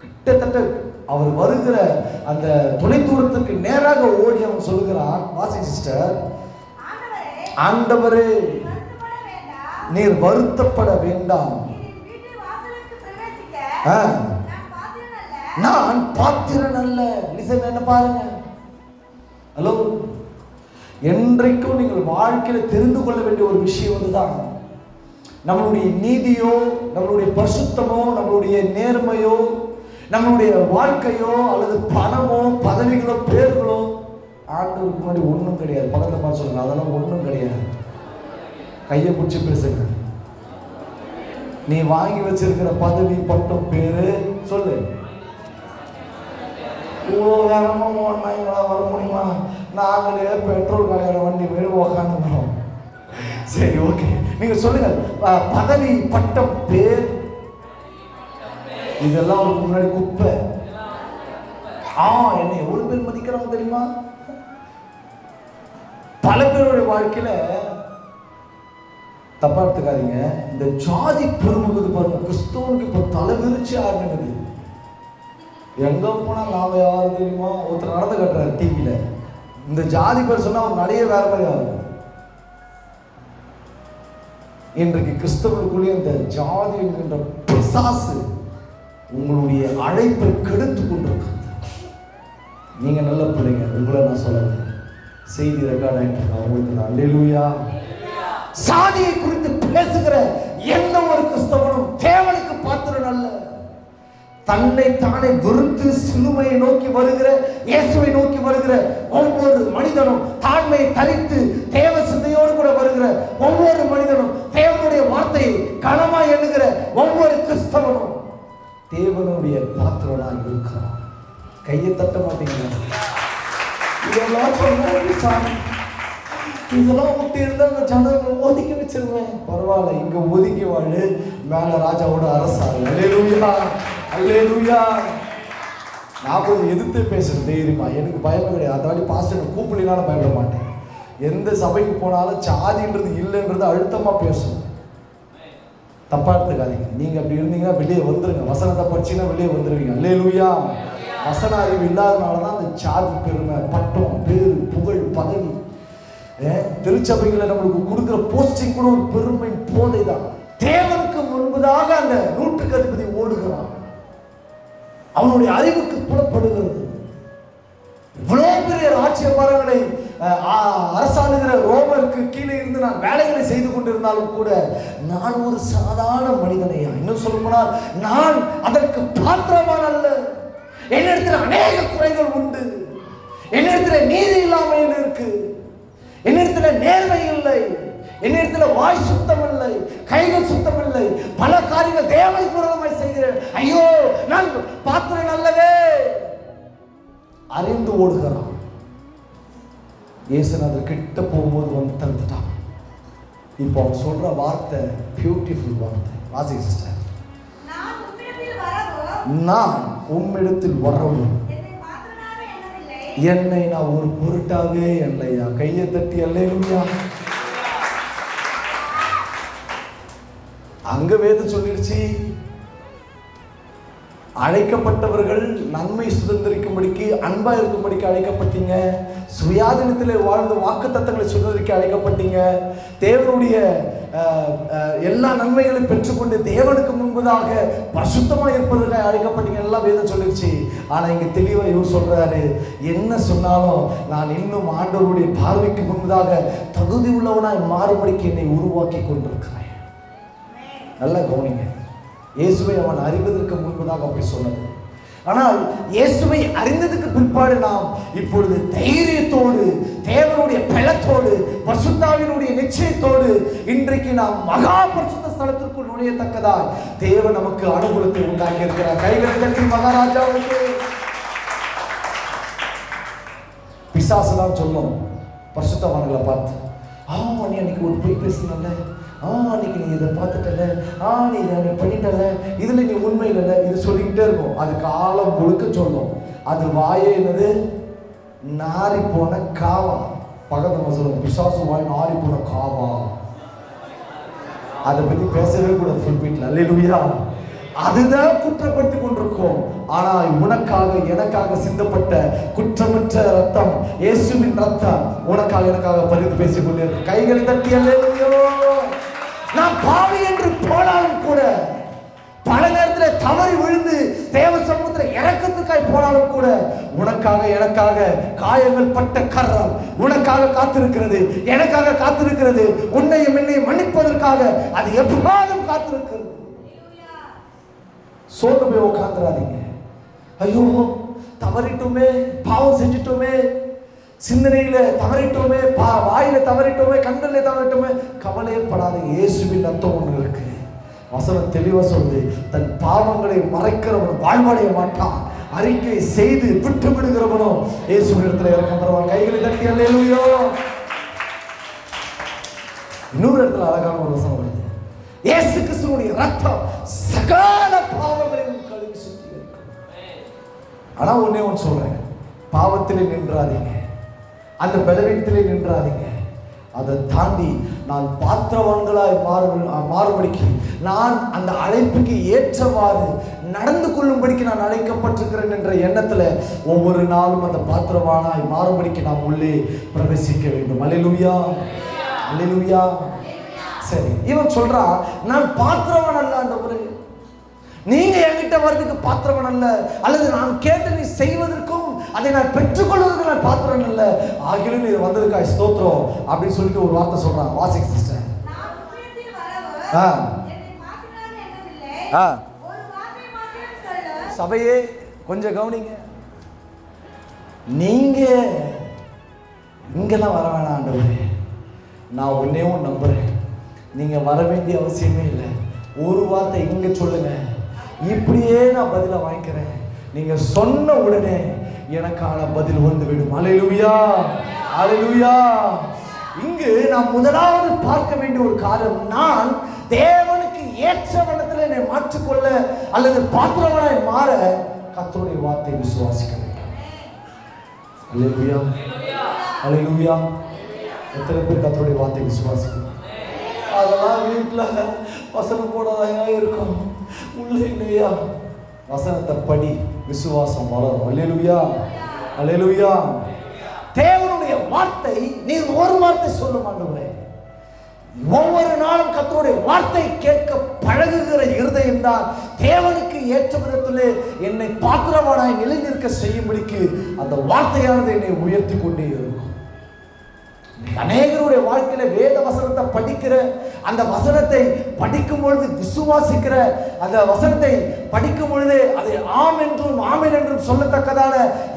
கிட்டத்தட்ட அவர் வருகிற அந்த தொலை தூரத்துக்கு நேராக ஓடி அவன் சொல்கிறான். வாசி சிஸ்டர். ஆண்டவரே, நீர் வருத்தப்பட வேண்டாம், நான் பாத்திரன் அல்ல. லிசன், என்ன பாருங்க. ஹலோ, என்றைக்கும் நீங்கள் வாழ்க்கையில் தெரிந்து கொள்ள வேண்டிய ஒரு விஷயம் இதுதான். நம்மளுடைய நீதியோ, நம்மளுடைய பரிசுத்தமோ, நம்மளுடைய நேர்மையோ, நம்மளுடைய வாழ்க்கையோ அல்லது பணமோ பதவிகளோ பேர்களோ ஆண்டவருக்கு முன்னாடி ஒன்றும் கிடையாது. பக்கத்தில் பார்த்து சொல்லுங்க, அதெல்லாம் ஒன்றும் கிடையாது. கையை பிடிச்சி பேசுங்க. நீ வாங்கி வச்சிருக்கிற பதவி பட்டம் பேரு சொல்லு. இவ்வளோ வேகமாக ஓடனா இவ்வளோ வர முடியுமா? நாங்களே பெட்ரோல் கடையில் வண்டி மேலே உக்காந்துக்கிறோம். சரி, ஓகே, நீங்கள் சொல்லுங்க. பதவி பட்டம் பேர் இதெல்லாம் ஒரு முன்னாடி குப்பை. என்னை எவ்வளவு பேர் மதிக்கிறாங்க தெரியுமா? பல பேருடைய வாழ்க்கையில தப்பா எடுத்துக்காதீங்க, இந்த ஜாதி பெருமுகுது பாருங்க. கிறிஸ்தவனுக்கு இப்போ தலைவிரிச்சு ஆரம்பிக்குது. எங்க போனா நாம யாரு தெரியுமா? ஒருத்தர் நடந்து கட்டுறாரு டிவியில. இந்த ஜாதி பேர் சொன்னா அவர் நடைய வேற மாதிரி ஆகுது. இன்றைக்கு கிறிஸ்தவர்களுக்குள்ளே இந்த ஜாதி என்கின்ற பிசாசு உங்களுடைய அழைப்பை கெடுத்து கொண்டிருக்கிறது. நீங்க நல்ல பிள்ளைங்க, உங்களை நான் சொல்லல. செய்தி ரெக்கார்ட் ஆயிட்டு உங்களுக்கு அல்லேலூயா. சாதியை குறித்து பேசுகிற எந்த ஒரு கிறிஸ்தவனும் தேவனுக்கு பாத்திரன் அல்ல. தன்னை தானே வெறுத்து சிலுவையை நோக்கி வருகிற, இயேசுவை நோக்கி வருகிற ஒவ்வொரு மனிதனும், தாழ்மையை தரித்து தேவ சிந்தையோடு கூட வருகிற ஒவ்வொரு மனிதனும், தேவனுடைய வார்த்தையை கனமாய் எண்ணுகிற ஒவ்வொரு கிறிஸ்தவனும் தேவனுடைய பாத்திரனாக இருக்கிறான். கையை தட்ட மாட்டீங்க. இதெல்லாம் சொன்ன இதெல்லாம் விட்டு இருந்தா அந்த ஜனங்களை ஒதுக்கி வச்சிருவேன். பரவாயில்ல, இங்க ஒதுக்கி வாழு, மேல ராஜாவோட அரசாங்க. அல்லேலூயா, அல்லேலூயா. நான் கொஞ்சம் எதிர்த்து பேசுறேன் தைரியமா, எனக்கு பயமே கிடையாது. அதாடி பாஸ்டர் கூப்பிடலாம் பயப்பட மாட்டேன். எந்த சபைக்கு போனாலும் சாதின்றது இல்லைன்றது அழுத்தமா பேசணும். தப்பா எடுத்துக்காதீங்க. நீங்க அப்படி இருந்தீங்கன்னா வெளியே வந்துருங்க. வசனத்தை படிச்சீங்கன்னா வெளியே வந்துருவீங்க. அல்லேலூயா. வசன அறிவு இல்லாதனாலதான் அந்த சாதி பெருமை, பட்டம், பேரு, புகழ், பதவி திருச்சபைகளை நம்மளுக்கு கொடுக்குற போஸ்டிங் கூட ஒரு பெருமை போதை தான். தேவனுக்கு முன்பதாக அந்த நூற்றுக்கு அதிபதி ஓடுகிறான். அவனுடைய அறிவுக்கு புலப்படுகிறது. இவ்வளவு பெரிய ராஜ்யபாரங்களை அரசாளுகிற ரோமருக்கு கீழே இருந்து நான் வேலைகளை செய்து கொண்டிருந்தாலும் கூட நான் ஒரு சாதாரண மனிதனையா, இன்னும் சொல்ல போனால் நான் அதற்கு பாத்திரமான அல்ல. என்னிடத்தில் அநேக குறைகள் உண்டு. என்னிடத்தில் நீதி இல்லாமல் இருக்கு. என்னிடத்தில் நேர்மை இல்லை. என்னிடத்தில் வாய் சுத்தம் இல்லை, கைகள் சுத்தம் இல்லை. பல காரியங்கள் தேவனுக்கு விரோதமாய் செய்கிறேன். ஐயோ, நான் பாத்திரம் அல்லவே அறிந்து ஓடுகிறான். இயேசுநாதர் கிட்ட போகும்போது வந்து தடுத்துட்டான். இப்போ அவன் சொல்ற வார்த்தை பியூட்டிஃபுல் வார்த்தை. வாசி சிஸ்டர், நான் உம்மிடத்தில் வரவும் என்னை நான் ஒரு பொருட்டாவே இல்லையா. கையை தட்டி அல்லேலூயா. அங்க வேதம் சொல்லிடுச்சு, அழைக்கப்பட்டவர்கள் நன்மை சுதந்திரிக்கும்படிக்கு, அன்பா இருக்கும்படிக்கு அழைக்கப்பட்டீங்க. சுயாதீனத்திலே வாழ்ந்த வாக்கு தத்தங்களை சுதந்திரிக்க அழைக்கப்பட்டீங்க. தேவனுடைய எல்லா நன்மைகளையும் பெற்றுக்கொண்டு தேவனுக்கு முன்பதாக பரிசுத்தமாக இருப்பதற்காக அழைக்கப்பட்டீங்க. எல்லாம் வேதம் சொல்லிடுச்சு. ஆனால் இங்கே தெளிவாக இவர் சொல்றாரு, என்ன சொன்னாலும் நான் இன்னும் ஆண்டவருடைய பார்வைக்கு முன்பதாக தகுதி உள்ளவனாய் மாறுபடிக்கு என்னை உருவாக்கி கொண்டிருக்கிறேன். நல்லா கவனிங்க. இயேசுவை அவன் அறிவதற்கு முன்பதாக அப்படி சொன்னது. ஆனால் இயேசுவை அறிந்ததுக்கு பிற்பாடு நாம் இப்பொழுது தைரியத்தோடு, தேவனுடைய பலத்தோடு, பரிசுத்தாவினுடைய நிச்சயத்தோடு இன்றைக்கு நாம் மகா பரிசுத்த ஸ்தலத்திற்குள் நுழையத்தக்கதாய் தேவன் நமக்கு அனுகூலத்தை உண்டாக்கி இருக்கிறார். கைகளை தட்டி மகாராஜாவுக்கு. பிசாசுதான் சொல்லும் பரிசுத்தவான்களை பார்த்து, நீ அன்னைக்கு ஒரு பொய் பேசினல்ல, அன்னைக்கு நீ இதை பார்த்துட்டல, நீ இதை பண்ணிட்டல, இதுல நீ உண்மை இல்லை, இது சொல்லிக்கிட்டே இருக்கும். அது காலம் முழுக்க சொல்லும். அது வாயே என்னது, நாரி போன காவா. பக்கத்துல சொல்லுவோம், பிசாசு வாய் நாரி போன காவா. அதை பத்தி பேசவே கூடாது ஃபுல் வீட்டில். அல்லேலூயா. அதுதான் குற்றப்படுத்தி கொண்டிருக்கோம். ஆனால் உனக்காக எனக்காக சிந்தப்பட்ட குற்றமற்ற ரத்தம், இயேசுவின் ரத்தம் உனக்காக எனக்காக பரிந்து பேசிக் கொண்டே இருக்கு. கைகளை தட்டி அல்லேலூயா. நான் பாவி என்று போனாலும் கூட, பல நேரத்தில் தவறி விழுந்து தேவ சமூகத்தில் இறக்கத்துக்காய் போனாலும் கூட, உனக்காக எனக்காக காயங்கள் பட்ட கரம் உனக்காக காத்திருக்கிறது, எனக்காக காத்திருக்கிறது. உன்னையும் என்னையும் மன்னிப்பதற்காக அது எப்போதும் காத்திருக்கிறது. சோர்ந்து போய் உட்காந்துடாதீங்க. ஐயோ தவறிட்டோமே, பாவம் செஞ்சிட்டோமே, சிந்தனையில தவறிட்டோமே, வாயில தவறிட்டோமே, கண்களில தவறிட்டோமே, கவலையப்படாதீங்க. இயேசுவின் ரத்தம் ஒன்று இருக்கு. வசனம் தெளிவா சொல்லுது, தன் பாவங்களை மறைக்கிறவன் வாழ்வடைய மாட்டான், அறிக்கை செய்து விட்டு விடுகிறவனும் இயேசுவின் இடத்துல இறக்கம் பெறுவான். கைகளை தட்டி அல்லேலூயா. இன்னொரு இடத்துல அழகான ஒரு வசனம் வருது, இயேசு கிறிஸ்துவினுடைய ரத்தம் சகல பாவங்களையும் கழுவி சுத்திகரிக்கும். ஆனா ஒன்னே ஒன்று சொல்றேன், பாவத்திலே நின்றாதீங்க, அந்த பலவீனத்திலே நின்றாதீங்க. அதை தாண்டி நான் பாத்திரவான்களாய் மாறுபடிக்கு, நான் அந்த அழைப்புக்கு ஏற்றவாறு நடந்து கொள்ளும்படிக்கு நான் அழைக்கப்பட்டிருக்கிறேன் என்ற எண்ணத்துல ஒவ்வொரு நாளும் அந்த பாத்திரவானாய் மாறுபடிக்கு நாம் உள்ளே பிரவேசிக்க வேண்டும். அல்லேலூயா, அல்லேலூயா. சரி, இவன் சொல்றான், நான் பாத்திரவான் அல்ல ஆண்டவரே, நீங்க என்கிட்ட வர்றதுக்கு பாத்திரவன் அல்ல, அல்லது நான் கேட்டு நீ செய்வதற்கும் அதை நான் பெற்றுக்கொள்வதற்கு நான் பாத்திரன் அல்ல, ஆகிலும் நீ வந்ததுக்காய் ஸ்தோத்திரம் அப்படின்னு சொல்லிட்டு ஒரு வார்த்தை சொல்றான். வாசிக் சிஸ்டர். சபையே கொஞ்சம் கவனிங்க. நீங்க இங்கெல்லாம் வர வேணாம் ஆண்டவரே, நான் ஒன்னையும் நம்புறேன், நீங்க வர வேண்டிய அவசியமே இல்லை. ஒரு வார்த்தை இங்க சொல்லுங்க, இப்படியே நான் பதிலை வாங்கிக்கிறேன். நீங்க சொன்ன உடனே எனக்கான பதில் வந்துவிடும். அல்லேலூயா, அல்லேலூயா. இங்கு நாம் முதலாவது பார்க்க வேண்டிய ஒரு காரியம், நான் தேவனுக்கு ஏற்ற வண்ணத்தில் என்னை மாற்றிக்கொள்ள அல்லது பாத்திரவனாய் மாற கர்த்தருடைய வார்த்தையை விசுவாசிக்க வேண்டும். அல்லேலூயா, அல்லேலூயா. எத்தனை பேர் கர்த்தருடைய வார்த்தையை விசுவாசிக்கணும்? அதெல்லாம் வீட்டில் வசனம் போடாதா இருக்கும், உள்ள இல்லையா? வசனத்தை படி, விசுவாசம் வளரும். அல்லேலூயா, அல்லேலூயா. தேவனுடைய வார்த்தை, நீர் ஒரு வார்த்தை சொல்லும் ஆண்டவரே. ஒவ்வொரு நாளும் கர்த்தருடைய வார்த்தை கேட்க பழகுகிற இருதயம் தான் தேவனுக்கு ஏற்ற விதத்திலே என்னை பாத்திரவானாய் நிலைநிற்க செய்யும்படிக்கு அந்த வார்த்தையானது என்னை உயர்த்தி கொண்டே இருக்கும். அநேகருடைய வாழ்க்கையில வேத வசனத்தை படிக்கிற, அந்த வசனத்தை படிக்கும் பொழுது விசுவாசிக்கிற, அந்த வசனத்தை படிக்கும் பொழுது அதை ஆம் என்றும் ஆமென் என்றும் சொல்லத்தக்கதான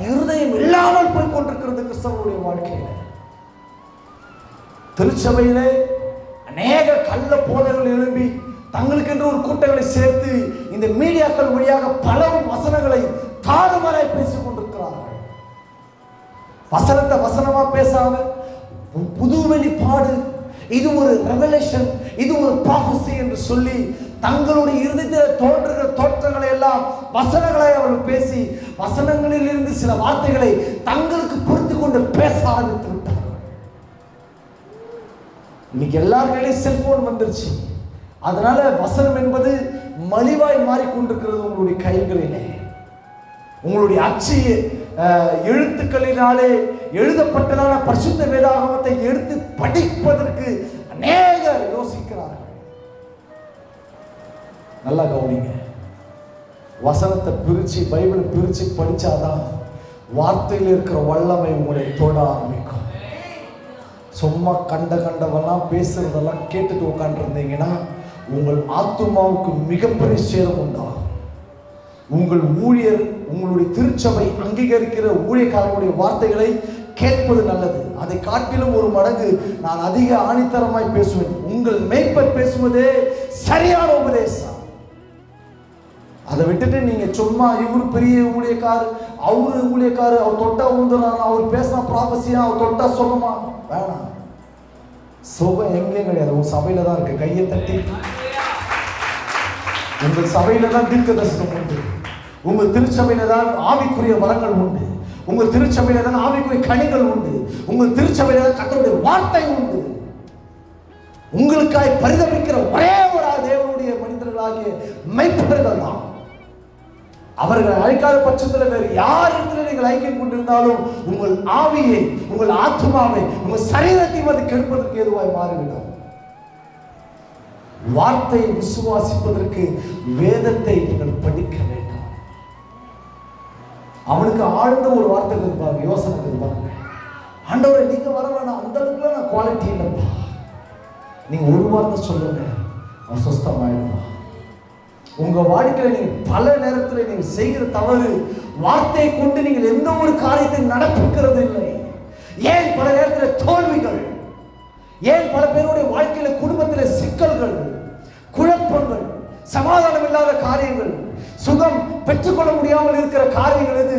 இருதயம் இல்லாமல் போய் கொண்டிருக்கிறது கிறிஸ்தவனுடைய வாழ்க்கையில. திருச்சபையிலே அநேக கள்ள போதகர்கள் எழும்பி தங்களுக்கென்று ஒரு கூட்டங்களை சேர்த்து இந்த மீடியாக்கள் வழியாக பல வசனங்களை தாறுமாறாய் பேசிக் கொண்டிருக்கிறார்கள். வசனத்தை வசனமா பேசாம புது வெளிப்பாடு, இது ஒரு ரெவலேஷன், இது ஒரு ப்ராஃபஸி என்று சொல்லி தங்களுடைய இருதயத்தில் தோன்றுகிற தோற்றங்களை எல்லாம் வசனங்களை அவர்கள் பேசி வசனங்களில் இருந்து சில வார்த்தைகளை தங்களுக்கு பொறுத்து கொண்டு பேச ஆரம்பித்து விட்டார்கள். இன்னைக்கு எல்லாருக்கையும் செல்போன் வந்துருச்சு. அதனால வசனம் என்பது மலிவாய் மாறிக்கொண்டிருக்கிறது உங்களுடைய கைகளிலே. உங்களுடைய அச்சு எழுத்துக்களினாலே எழுதப்பட்டதான பரிசுத்த வேதாகமத்தை எடுத்து படிப்பதற்கு அநேகர் யோசிக்கிறார்கள். நல்லா கவனிங்க, வசனத்தை பிரிச்சு பைபிளை பிரிச்சு படிச்சாதான் வார்த்தையில் இருக்கிற வல்லமை உங்களை தொட ஆரம்பிக்கும். சும்மா கண்டவெல்லாம் பேசுறதெல்லாம் கேட்டுட்டு உட்காந்துருந்தீங்கன்னா உங்கள் ஆத்துமாவுக்கு மிகப்பெரிய சேதம் உண்டாகும். உங்கள் ஊழியர், உங்களுடைய திருச்சபை அங்கீகரிக்கிற ஊழியக்காரர்களுடைய வார்த்தைகளை கேட்பது நல்லது. அதை காட்டிலும் ஒரு மடங்கு நான் அதிக ஆணித்தரமாய் பேசுவேன். உங்கள் மேய்ப்பர் பேசுவதே சரியான உபதேசம். அதை விட்டுட்டு நீங்க சும்மா இவரு பெரிய ஊழியக்காரு, அவரு ஊழியக்காரு, அவர் தொட்டா உந்துறாரு, அவர் பேசினா ப்ராபசியா, அவர் தொட்டா சொல்லுமா, வேணாம். சுகம் எங்கேயும் கிடையாது, உங்க சபையில தான் இருக்கு. கையை தட்டி, உங்கள் சபையில தான் தீர்க்க தரிசனம் உண்டு. உங்கள் திருச்சபையில தான் ஆவிக்குரிய வரங்கள் உண்டு. உங்கள் திருச்சபையில தான் ஆவிக்குரிய கனிகள் உண்டு. உங்கள் திருச்சபையில தான் கர்த்தருடைய வார்த்தை உண்டு. உங்களுக்காய் பரிதபிக்கிற ஒரே ஒரு தேவனுடைய மனிதர்களாகிய மெய்ப்பர்கள் தான். அவர்கள் அழைக்காத பட்சத்தில் வேறு யார் இடத்துல நீங்கள் ஐக்கியம் கொண்டிருந்தாலும் உங்கள் ஆவியை, உங்கள் ஆத்மாவை, உங்கள் சரீரத்தையும் அது கெடுப்பதற்கு ஏதுவாய் மாறிவிடும். வார்த்தையை விசுவாசிப்பதற்கு வேதத்தை நீங்கள் படிக்க வேண்டும். அவனுக்கு ஆழ்ந்த ஒரு வார்த்தை இருப்பாங்க, யோசனை இருப்பாங்க. ஆண்டவரை நீங்க வர வேணாம், அந்த அளவுக்கு நான் குவாலிட்டி இல்லைப்பா, நீங்க ஒரு வார்த்தை சொல்லுங்க, அவன் சுஸ்தமாயிடுவான். உங்க வாழ்க்கையில நீங்க பல நேரத்தில் நீங்க செய்கிற தவறு, வார்த்தையை கொண்டு நீங்கள் எந்த ஒரு காரியத்தை நடப்பிக்கிறது இல்லை. ஏன் பல நேரத்தில் தோல்விகள், ஏன் பல பேருடைய வாழ்க்கையில குடும்பத்தில சிக்கல்கள், குழப்பங்கள், சமாதானம் இல்லாத காரியங்கள், சுகம் பெற்றுக்கொள்ள முடியாமல் இருக்கிற காரியங்கள், எது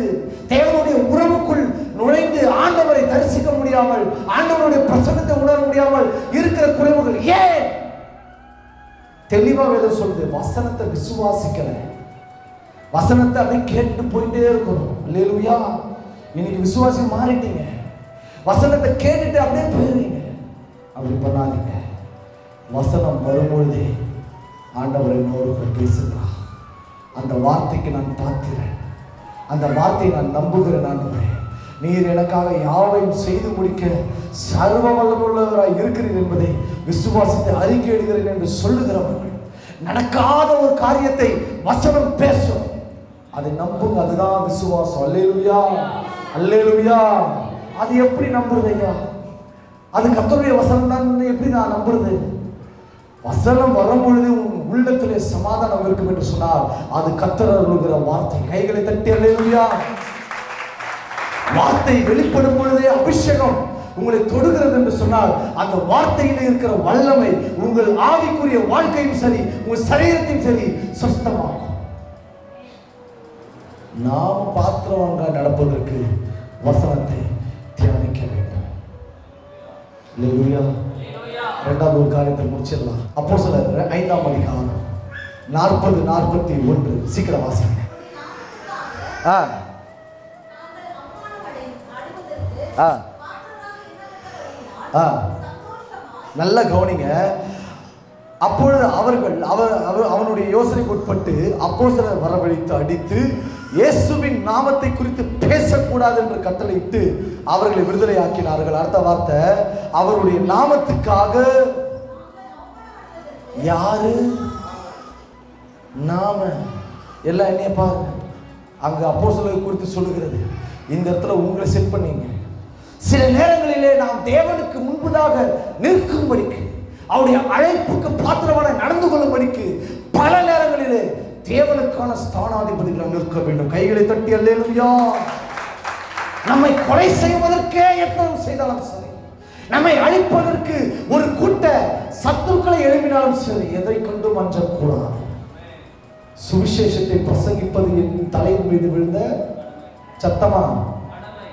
தேவனுடைய உறவுக்குள் நுழைந்து ஆண்டவரை தரிசிக்க முடியாமல், ஆண்டவருடைய பிரசன்னத்தை உணர முடியாமல் இருக்கிற குறைவுகள். ஏன்? தெளிவா வேதம் சொல்லுது, வசனத்தை விசுவாசிக்கல. வசனத்தை அப்படியே கேட்டு போயிட்டே இருக்கணும். அல்லேலூயா. இன்னைக்கு விசுவாசி மாறிட்டீங்க, வசனத்தை கேட்டுட்டு அப்படியே போயிருவீங்க. அப்படி பண்ணாதீங்க. வசனம் வரும்பொழுதே ஆண்டவரை இன்னொரு பேசுகிறார். அந்த வார்த்தைக்கு நான் பார்க்கிறேன், அந்த வார்த்தையை நான் நம்புகிறேன். ஆண்டவரே, நீர் எனக்காக யாவையும் செய்து முடிக்க சர்வ வல்லமையுள்ளவராய் இருக்கிறீர் என்பதை விசுவாசத்தை அறிக்கையிடுகிறேன் என்று சொல்லுகிறவர்கள், நடக்காத ஒரு காரியத்தை வசனம் பேசும், அதை நம்புங்க. அதுதான் விசுவாசம். அல்லேலூயா, அல்லேலூயா. அது எப்படி நம்புறது ஐயா? அது கர்த்தருடைய வசனம் தான். எப்படி நான் நம்புறது? வசனம் வரும்பொழுது உன் உள்ளத்திலே சமாதானம் இருக்கும் என்று சொன்னால் அது கர்த்தர் அருளுகிற வார்த்தை. கைகளை தட்டி அல்லேலூயா. வார்த்தை வெளிப்படும் பொழுதே அபிஷேகம் உங்களை தொடுகிறது என்று சொன்னால் அந்த வார்த்தையில் இருக்கிற வல்லமை உங்கள் ஆவிக்குரிய வாழ்க்கையும் சரி, உங்கள் சரீரத்தையும் சரி சுத்தமாகும். நாம் பாத்திரவாங்க நடப்பதற்கு வசனத்தை தியானிக்க வேண்டும். அல்லேலூயா. இரண்டாவது ஒரு காரியத்தை முடிச்சிடலாம். அப்போஸ்தலர் 5ஆம் அதிகாரம் 40-41. சீக்கிரம் வாசிங்க. நல்ல கவனிங்க. அப்பொழுது அவனுடைய யோசனைக்கு உட்பட்டு அப்போஸ்தலர் வரவழைத்து அடித்து இயேசுவின் நாமத்தை குறித்து பேசக்கூடாது என்று கட்டளையிட்டு அவர்களை விடுதலை ஆக்கினார்கள். அடுத்த வார்த்தை, அவருடைய நாமத்துக்காக யாரு நாம எல்லாம் என்னைய பாருங்க. அங்க அப்போஸ்தலர் குறித்து சொல்லுகிறது. இந்த இடத்துல உங்களை செட் பண்ணீங்க. சில நேரங்களிலே நாம் தேவனுக்கு முன்பதாக நிற்கும்படிக்கு, அவருடைய அழைப்புக்கு பாத்திரமான நடந்து கொள்ளும்படிக்கு பல நேரங்களிலே தேவனுக்கான ஸ்தானாதிபதிகள் நிற்க வேண்டும். கைகளை தட்டி அல்லேலூயா. நம்மை கொலை செய்வதற்கே எத்தனை செய்தாலும் சரி, நம்மை அழிப்பதற்கு ஒரு கூட்ட சத்துருக்களை எழுப்பினாலும் சரி, எதை கொண்டும் அஞ்சக்கூடாது. சுவிசேஷத்தை பிரசங்கிப்பது என் தலையின் மீது விழுந்த சத்தமா?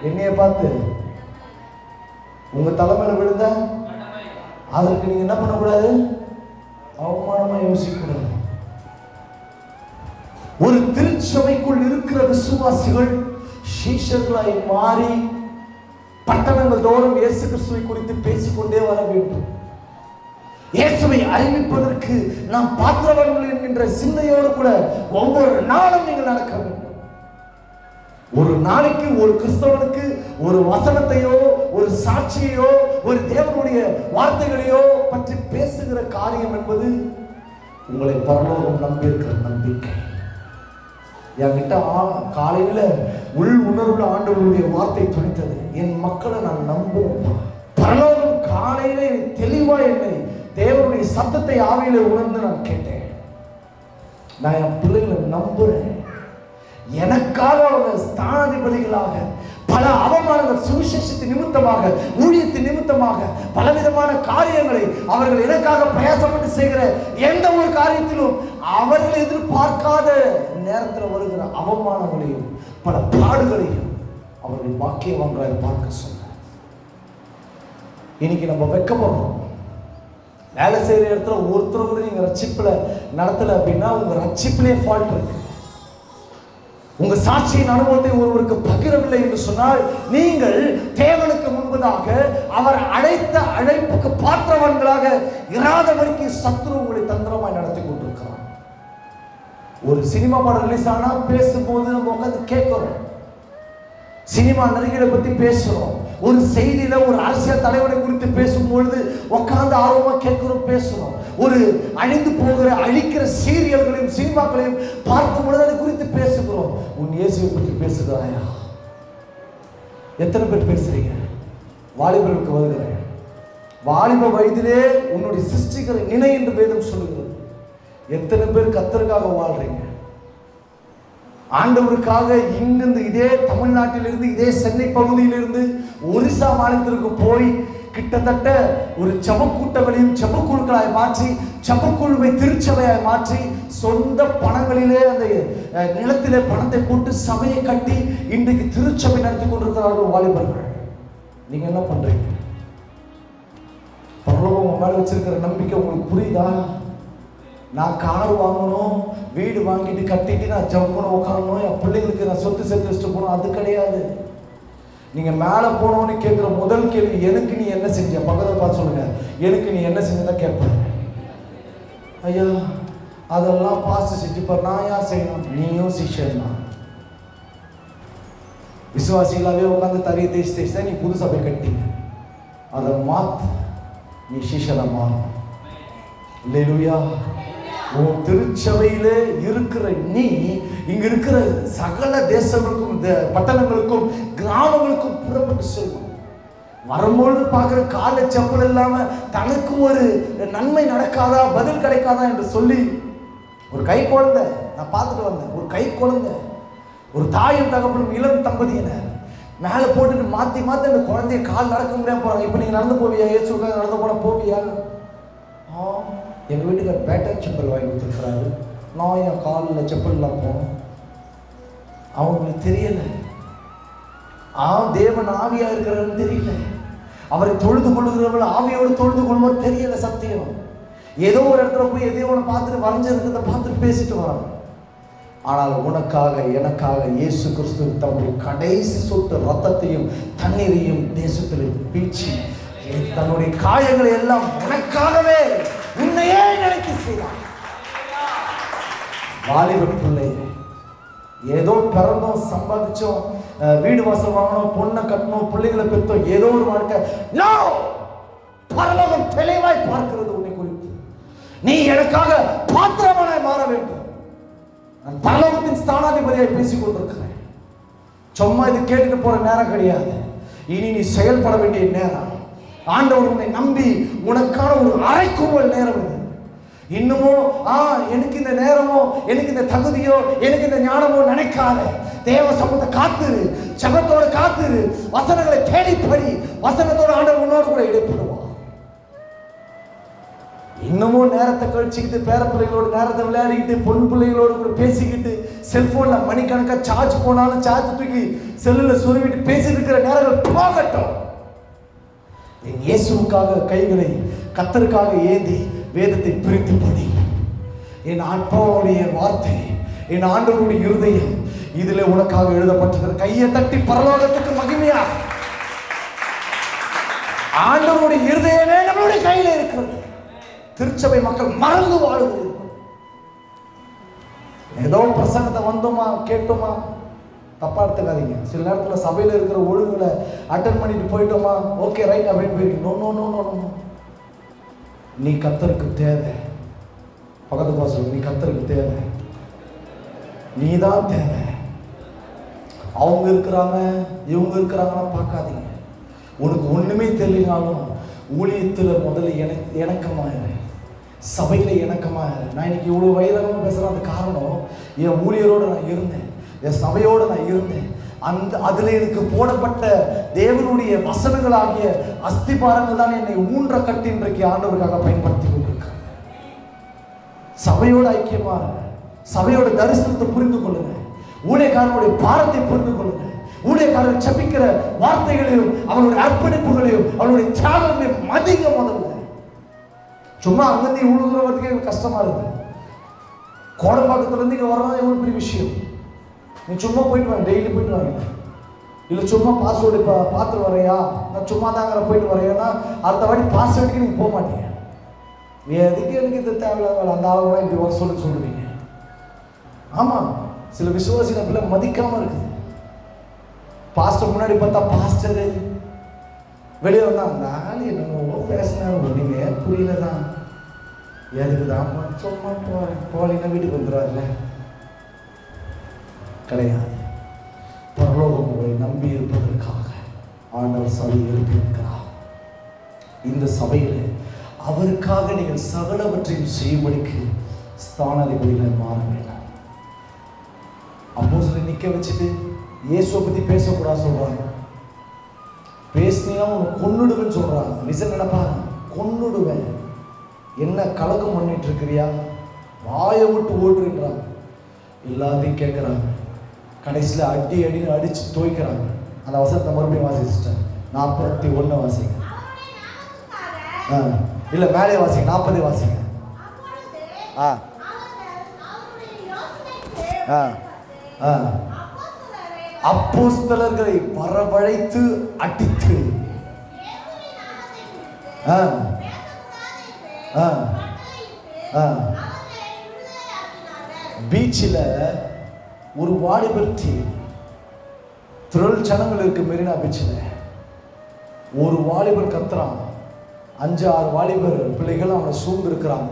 என்னைய பார்த்து உங்க தலைமையில விழுந்த அதற்கு நீங்க என்ன பண்ணக்கூடாது? அவமானமா யோசிக்கக்கூடாது. ஒரு திருச்சபைக்குள் இருக்கிற விசுவாசிகள் சீஷர்களாய் மாறி பட்டணங்கள் தோறும் இயேசு கிறிஸ்துவை குறித்து பேசிக்கொண்டே வர வேண்டும். இயேசுவை அறிவிப்பதற்கு நாம் பாத்திரவான்கள் என்கின்ற சிந்தையோடு கூட ஒவ்வொரு நாளும் நீங்கள் நடக்க வேண்டும். ஒரு நாளைக்கு ஒரு கிறிஸ்தவனுக்கு ஒரு வசனத்தையோ ஒரு சாட்சியையோ ஒரு தேவனுடைய வார்த்தைகளையோ பற்றி பேசுகிற காரியம் என்பது உங்களை பரலோகம் நம்பி இருக்கிற நம்பிக்கை. என்கிட்ட காலையில உள் உணர்வுல ஆண்டவருடைய வார்த்தை துணித்தது, என் மக்களை நான் நம்புவேன். பரலோகம் காலையில தெளிவா என்னை தேவனுடைய சத்தத்தை ஆவியில உணர்ந்து நான் கேட்டேன். நான் என் பிள்ளைகளை நம்புறேன். எனக்காக அவங்க ஸ்தானாதிபதிகளாக பல அவமானங்கள், சுவிசேஷத்தின் நிமித்தமாக, ஊழியத்தின் நிமித்தமாக பலவிதமான காரியங்களை அவர்கள் எனக்காக பிரயாசப்பட்டு செய்கிற எந்த ஒரு காரியத்திலும் அவர்கள் எதிர்பார்க்காத நேரத்தில் வருகிற அவமானங்களையும் பல பாடுகளையும் அவர்கள் பாக்கியவான்களாய் பார்க்க சொன்னார். இன்னைக்கு நம்ம வெட்கப்படுறோம். வேலை செய்கிற இடத்துல ஒருத்தர் கூட நீங்க ரட்சிப்புல நடத்தல அப்படின்னா உங்க ரட்சிப்பிலே ஃபால்ட் இருக்கு. உங்க சாட்சியின் அனுபவத்தை ஒருவருக்கு பகிரவில்லை என்று சொன்னால் நீங்கள் தேவனுக்கு முன்பதாக அவர் அழைத்த அழைப்புக்கு பாத்திரவான்களாக இராதபடிக்கு சத்துரு உங்களை தந்திரமாய் நடத்தி கொண்டிருக்கிறார். ஒரு சினிமா படம் ரிலீஸ் ஆனா பேசும்போது நம்ம உட்காந்து கேட்கிறோம், சினிமா நடிகரை பத்தி பேசுறோம். ஒரு செய்தியில ஒரு அரசியல் தலைவரை குறித்து பேசும்பொழுது உட்கார்ந்து ஆர்வமா கேட்கிறோம், பேசுறோம். ஒரு அழிந்து போகிற அழிக்கிற சீரியல்களையும் சினிமாக்களையும் பார்க்கும் பொழுது அதை குறித்து பேசுகிறோம். உன் இயேசுவை பற்றி பேசுகிறாயா? எத்தனை பேர் பேசுறீங்க? வாலிபர்களுக்கு வருகிறேன். வாலிப வயதிலே உன்னுடைய சிருஷ்டிகரை நினை என்று வேதம் சொல்லுகிறது. எத்தனை பேர் கர்த்தருக்காக வாழ்றீங்க? ஆண்டவருக்காக இங்கிருந்து இதே தமிழ்நாட்டிலிருந்து இதே சென்னை பகுதியிலிருந்து ஒரிசா மாநிலத்திற்கு போய் கிட்டத்தட்ட ஒரு ஜெபக்கூட்டங்களையும் ஜெபக்குழுக்களாய் மாற்றி ஜெபக்குழுவை திருச்சபையாய் மாற்றி சொந்த பணங்களிலே அந்த நிலத்திலே பணத்தை போட்டு சபையை கட்டி இன்றைக்கு திருச்சபை நடத்தி கொண்டிருக்கிறார்கள் வாலிபர்கள். நீங்க என்ன பண்றீங்க? பரலோகம் மேல வச்சிருக்கிற நம்பிக்கை உங்களுக்கு புரியுதா? நான் கார் வாங்கணும், வீடு வாங்கிட்டு கட்டிட்டு நான் ஜம்முன்னு உட்காரணும், என் பிள்ளைங்களுக்கு நான் சொத்து சேர்த்து வச்சுட்டு போகணும், அது கிடையாது. நீங்க மேலே போனோன்னு கேட்குற முதல் கேள்வி, எனக்கு நீ என்ன செஞ்ச? பக்கத்தை பார்த்து சொல்லுங்க, எனக்கு நீ என்ன செஞ்சதான் கேட்பேன். ஐயா அதெல்லாம் பாஸ்ட் செஞ்சுப்பார், நான் யார் செய்யணும்? நீயும் சிஷ்யன் தான். விசுவாசிகளாவே உட்காந்து தறியை தேய்ச்சி தேய்ச்சி தான் நீ புது சபை கட்டி அதை மாத்து, நீ சிஷ்யனை மாறும். அல்லேலூயா. உன் திருச்சபையிலே இருக்கிற நீ இங்க இருக்கிற சகல தேசங்களுக்கும் பட்டணங்களுக்கும் கிராமங்களுக்கும் புறப்பட்டு செல்லும். வரும்பொழுது பார்க்கிற கால செப்பல் இல்லாம தனக்கு ஒரு நன்மை நடக்காதா, பதில் கிடைக்காதா என்று சொல்லி ஒரு கை குழந்தை நான் பார்த்துட்டு வந்தேன். ஒரு கை குழந்தை, ஒரு தாயும் தகப்பனும் இளம் தம்பதியினர் மேலே போட்டுட்டு மாற்றி மாற்றி அந்த குழந்தைய கால் நடக்க முடியாம போறாங்க. இப்போ நீங்க நடந்து போவியா? இயேசுக்காக நடந்து போன போவியா? எங்கள் வீட்டுக்கு பேட்டர் செப்பல் வாங்கி கொடுத்துருக்குறாரு. நான் என் காலில் செப்பல்லாம் போனோம். அவங்களுக்கு தெரியலை தேவன் ஆவியா இருக்கிறாருன்னு தெரியல. அவரை தொழுது கொள்ளுகிறவர்கள் ஆவியோடு தொழுது கொள்வோர் தெரியல. சத்தியம். ஏதோ ஒரு இடத்துல போய் எதையோ ஒன்று பார்த்துட்டு வரைஞ்சிருக்கிறத பார்த்துட்டு பேசிட்டு வராங்க. ஆனால் உனக்காக எனக்காக இயேசு கிறிஸ்து தம்முடைய கடைசி சொட்டு ரத்தத்தையும் தண்ணீரையும் தேசத்தில் பீச்சி தன்னுடைய காயங்களை எல்லாம் உனக்காகவே உன்னையே நினைத்து செய்தார். வாலிப பிள்ளை, ஏதோ பிறந்தோம், சம்பாதிச்சோம், வீடு வாசல் வாங்கணும், பொண்ணை கட்டணும், பிள்ளைகளை பெற்றோம், ஏதோ ஒரு வாழ்க்கை. பரலோகம் தெளிவாய் பார்க்கிறது உன்னை குறித்து. நீ எனக்காக பாத்திரமானாய் மாற வேண்டும். நான் பரலோகத்தின் ஸ்தானாதிபதியாய் பேசிக் கொண்டிருக்கிறேன். சும்மா இது கேட்டுட்டு போற நேரம் கிடையாது. இனி நீ செயல்பட வேண்டிய நேரம். ஆண்டவர் உன்னை நம்பி உனக்கான ஒரு அறைக்கூவல் நேரம் இது. இன்னமும் எனக்கு இந்த நேரமோ, எனக்கு இந்த தகுதியோ, எனக்கு இந்த ஞானமோ நினைக்காத. தேவ சமூகத்தை காத்துரு, ஜெபத்தோட காத்துரு, வசனங்களை தேடி படி. வசனத்தோட ஆண்டவர் உன்னோடு கூட இடைப்படுவான். இன்னமும் நேரத்தை கழிச்சுக்கிட்டு, பேர பிள்ளைகளோட நேரத்தை விளையாடிக்கிட்டு, பொன் பிள்ளைகளோடு கூட பேசிக்கிட்டு, செல்போன்ல மணிக்கணக்கா சார்ஜ் போனாலும் சார்ஜ் தூக்கி செல்லுல சொருவிட்டு பேசிட்டு இருக்கிற நேரங்கள் போகட்டும். என் இயேசுவுக்காக கைகளை கர்த்தருக்காக ஏந்தி வேதத்தை பிரித்து படி. என் ஆத்மாவுடைய வார்த்தை, என் ஆண்டவருடைய இருதயம் இதுல உனக்காக எழுதப்பட்டிருக்கிற. கையை தட்டி பரலோகத்துக்கு மகிமையா. ஆண்டவருடைய இருதயமே நம்மளுடைய கையில இருக்கிறது. திருச்சபை மக்கள் மறந்து வாழுது. ஏதோ பிரசங்கத்தை வந்தோமா கேட்டோமா, தப்பா எடுத்துக்காதீங்க. சில நேரத்தில் சபையில் இருக்கிற ஒழுங்குகளை அட்டன் பண்ணிட்டு போயிட்டோமா, ஓகே ரைட் அப்படின்னு போயிருக்கீங்க. No no no no no. நீ கர்த்தருக்கு தேவை. பக்கத்து பாசம், நீ கர்த்தருக்கு தேவை. நீ தான் தேவை. அவங்க இருக்கிறாங்க இவங்க இருக்கிறாங்கன்னா பார்க்காதீங்க. உனக்கு ஒண்ணுமே தெரியலனாலும் ஊழியத்தில் முதல்ல இணக்கமாயிரு, சபையில இணக்கமாயிரு. நான் இன்னைக்கு இவ்வளோ வைரகமாக பேசுகிறேன். அது காரணம், என் ஊழியரோடு நான் இருந்தேன், என் சபையோடு நான் இருந்தேன். அதில் எனக்கு போடப்பட்ட தேவனுடைய வசனங்களாகிய அஸ்திபாரங்கள் தான் என்னை ஊன்ற கட்டி இன்றைக்கு ஆண்டவருக்காக பயன்படுத்தி கொண்டிருக்கிறேன். சபையோட ஐக்கியமாக, சபையோட தரிசனத்தை புரிந்து கொள்ளுங்க, ஊழியக்காரனுடைய பாரத்தை புரிந்து கொள்ளுங்க. ஊழியக்காரர் ஜெபிக்கிற வார்த்தைகளையும் அவனுடைய அர்ப்பணிப்புகளையும் அவனுடைய தியாகங்களையும் மதிங்க. முதல்ல சும்மா அங்கேருந்து இவ்வளோ வரதுக்கு எனக்கு கஷ்டமா இருக்கு. கோடம்பாக்கத்துலேருந்து இங்கே வரலாம் எவ்வளோ பெரிய விஷயம். நீ சும்மா போயிட்டு வாங்க, டெய்லி போயிட்டு வாங்க. இல்லை சும்மா பாஸ்வேர்டு பார்த்துட்டு வரையா, நான் சும்மா தாங்க போயிட்டு வரையன்னா அடுத்த வாட்டி பாஸ்வேர்டுக்கு நீங்கள் போக மாட்டீங்க. எதுக்கு எனக்கு இது தேவையில்லாத வேலை, அந்த ஆளோட இப்படி வர சொல்லுவீங்க. ஆமாம், சில விசுவாசிகள் பிள்ளை மதிக்காமல் இருக்குது. பாஸ்டர் முன்னாடி பார்த்தா பாஸ்டரு, வெளியே வந்தா அந்த ஆள் என்னமோ பேசினாரு, ஒன்றுமே புரியல தான். எதுக்கு தான் சும்மா போலீங்கன்னா வீட்டுக்கு வந்துடுவார்ல. கிடையாது. பரலோகம் உங்களை நம்பி இருப்பதற்காக ஆண்டவர் சபை எழுப்பியிருக்கிறார். இந்த சபையில் அவருக்காக நீங்கள் சகலவற்றையும் செய்யும்படிக்கு ஸ்தானாதிபதிகளை மாற வேண்டாம். அப்போஸ்தலரை நிற்க வச்சுட்டு இயேசுவை பற்றி பேசக்கூடாது சொல்றாங்க. பேசினா உன்னை கொன்னுடுவேன்னு சொல்றாங்க. லிசன் நினைப்பா, கொன்னுடுவேன். என்ன கலக்கம் பண்ணிட்டு இருக்கிறியா, வாயை விட்டு ஓடுறாங்க. எல்லாத்தையும் கேட்குறாங்க. கடைசியில் அடின்னு அடிச்சு துவைக்கிறாங்க. அந்த வசனத்தை மறுபடியும் வாசிச்சிட்டேன். 41 வாசிங்க. இல்லை மேலே வாசிங்க, 40 வாசிங்க. அப்போஸ்தலர்களை வரவழைத்து அடித்து பீச்சில் ஒரு வாலிபர் டீம், திரள் ஜனங்கள் இருக்கு மெரினா பீச்சில். ஒரு வாலிபர் கத்துறான், 5-6 வாலிபர் பிள்ளைகள் அவனை சூழ்ந்து இருக்கிறாங்க.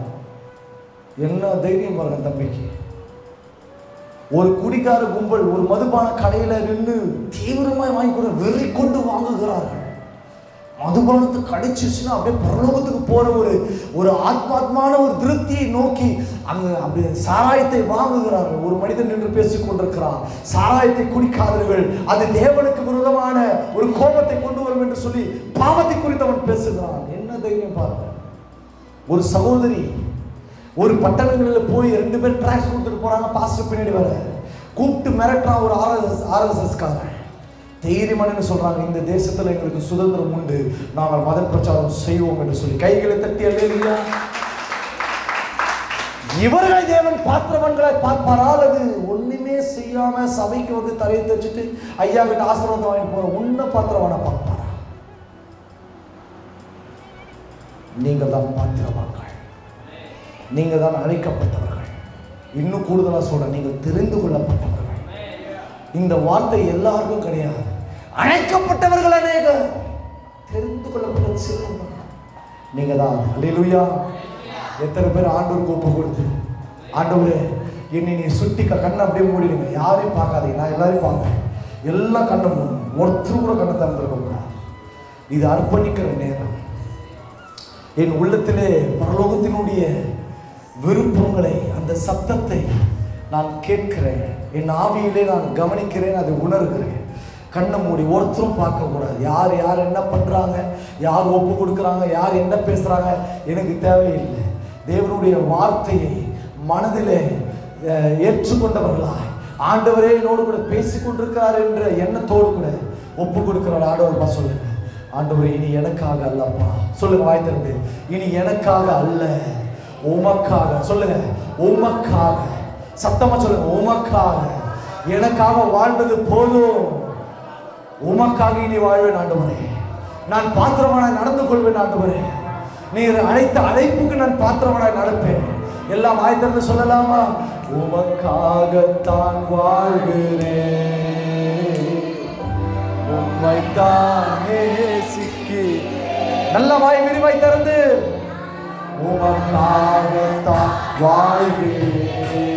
என்ன தைரியம் பாருங்க தம்பிக்கு. ஒரு குடிக்கார கும்பல் ஒரு மதுபான கடையில நின்று தீவிரமாய் வாங்கி கூட வெறி கொண்டு வாங்குகிறார்கள். மதுபானத்தை கடிச்சிச்சுன்னா அப்படியே பரலோகத்துக்கு போற ஒரு ஆத்மாத்மான ஒரு திருப்தியை நோக்கி அங்க அப்படியே சாராயத்தை வாங்குகிறார்கள். ஒரு மனிதன் நின்று பேசிக் கொண்டிருக்கிறான். சாராயத்தை குடிக்காதவர்கள் அது தேவனுக்கு விரோதமான ஒரு கோபத்தை கொண்டு வரும் என்று சொல்லி பாவத்தை குறித்து அவன் பேசுகிறான். என்ன தைரியம் பாருங்க. ஒரு சகோதரி ஒரு பட்டணங்களில் போய் 2 பேர் டிராக்ஸ் கொடுத்துட்டு போறாங்க. பாஸ்டர் பின்னாடி வர கூப்பிட்டு மிரட்டுறான். ஒரு ஆர்எஸ்எஸ்காரன் தைரியமான சொல்றாங்க, இந்த தேசத்துல எங்களுக்கு சுதந்திரம் உண்டு, நாங்கள் மத பிரச்சாரம் செய்வோம் என்று சொல்லி கைகளை தட்டி அல்லேலூயா. இவர்களை தேவன் பாத்திரவன்களை பார்ப்பாரா? அல்லது ஒண்ணுமே செய்யாம சபைக்கு வந்து தலையை தச்சுட்டு ஐயா கிட்ட ஆசீர்வாதம் வாங்கி போற உன்ன பாத்திரவான பார்ப்பாரா? நீங்கள் தான் பாத்திரவான்கள். நீங்க தான் அழைக்கப்பட்டவர்கள். இன்னும் கூடுதலா சொல்றேன், நீங்கள் தெரிந்து கொள்ளப்பட்டவர்கள். இந்த வார்த்தை எல்லாருக்கும் கிடையாது. அழைக்கப்பட்டவர்கள் அநேகர், தெரிந்து கொள்ளப்பட்ட சிலர். நீங்க தான். அல்லேலூயா. எத்தனை பேர் ஆண்டவருக்கு ஒப்பு கொடுத்து, ஆண்டவரே என்னை நீ சுட்டி கண்ணை அப்படியே மூடிடுங்க, யாரையும் பார்க்காதீங்க, நான் எல்லாரையும் பார்ப்பேன், எல்லாம் கண்ணை மூடணும், ஒருத்தர் கூட கண்ணை திறந்திருக்க கூடாது. இது அர்ப்பணிக்கிற நேரம். என் உள்ளத்திலே பரலோகத்தினுடைய விருப்பங்களை, அந்த சத்தத்தை நான் கேட்கிறேன், என் ஆவியிலே நான் கவனிக்கிறேன், அதை உணர்கிறேன். கண்ணை மூடி ஒருத்தரும் பார்க்கக்கூடாது. யார் யார் என்ன பண்ணுறாங்க, யார் ஒப்பு கொடுக்குறாங்க, யார் என்ன பேசுகிறாங்க எனக்கு தேவையில்லை. தேவனுடைய வார்த்தையை மனதிலே ஏற்றுக்கொண்டவர்களாய், ஆண்டவரே என்னோடு கூட பேசி கொண்டிருக்கிறார் என்ற எண்ணத்தோடு கூட ஒப்பு கொடுக்கிறார். ஆண்டவர்ப்பா சொல்லுங்க, ஆண்டவரே இனி எனக்காக அல்லப்பா. சொல்லுங்க வாய் திறந்து, இனி எனக்காக அல்ல, உமக்காக. சொல்லுங்க, உமக்காக. சத்தமா சொல்லுங்க, உமக்காக. எனக்காக வாழ்ந்தது போதும், உமக்காக இனி வாழ்வேன் ஆண்டவரே. நான் பாத்திரமானாய் நடந்து கொள்வேன் ஆண்டவரே. நீர் அழைத்த அழைப்புக்கு நான் பாத்திரமானாய் நடப்பேன். எல்லாம் வாய் திறந்து சொல்லலாமா? உமக்காகத்தான் வாழ்கிறேன், உம்மைத்தான் நேசிக்கு. நல்ல வாய் விரிவாய் திறந்து, உமக்காகத்தான் வாழ்கிறேன்,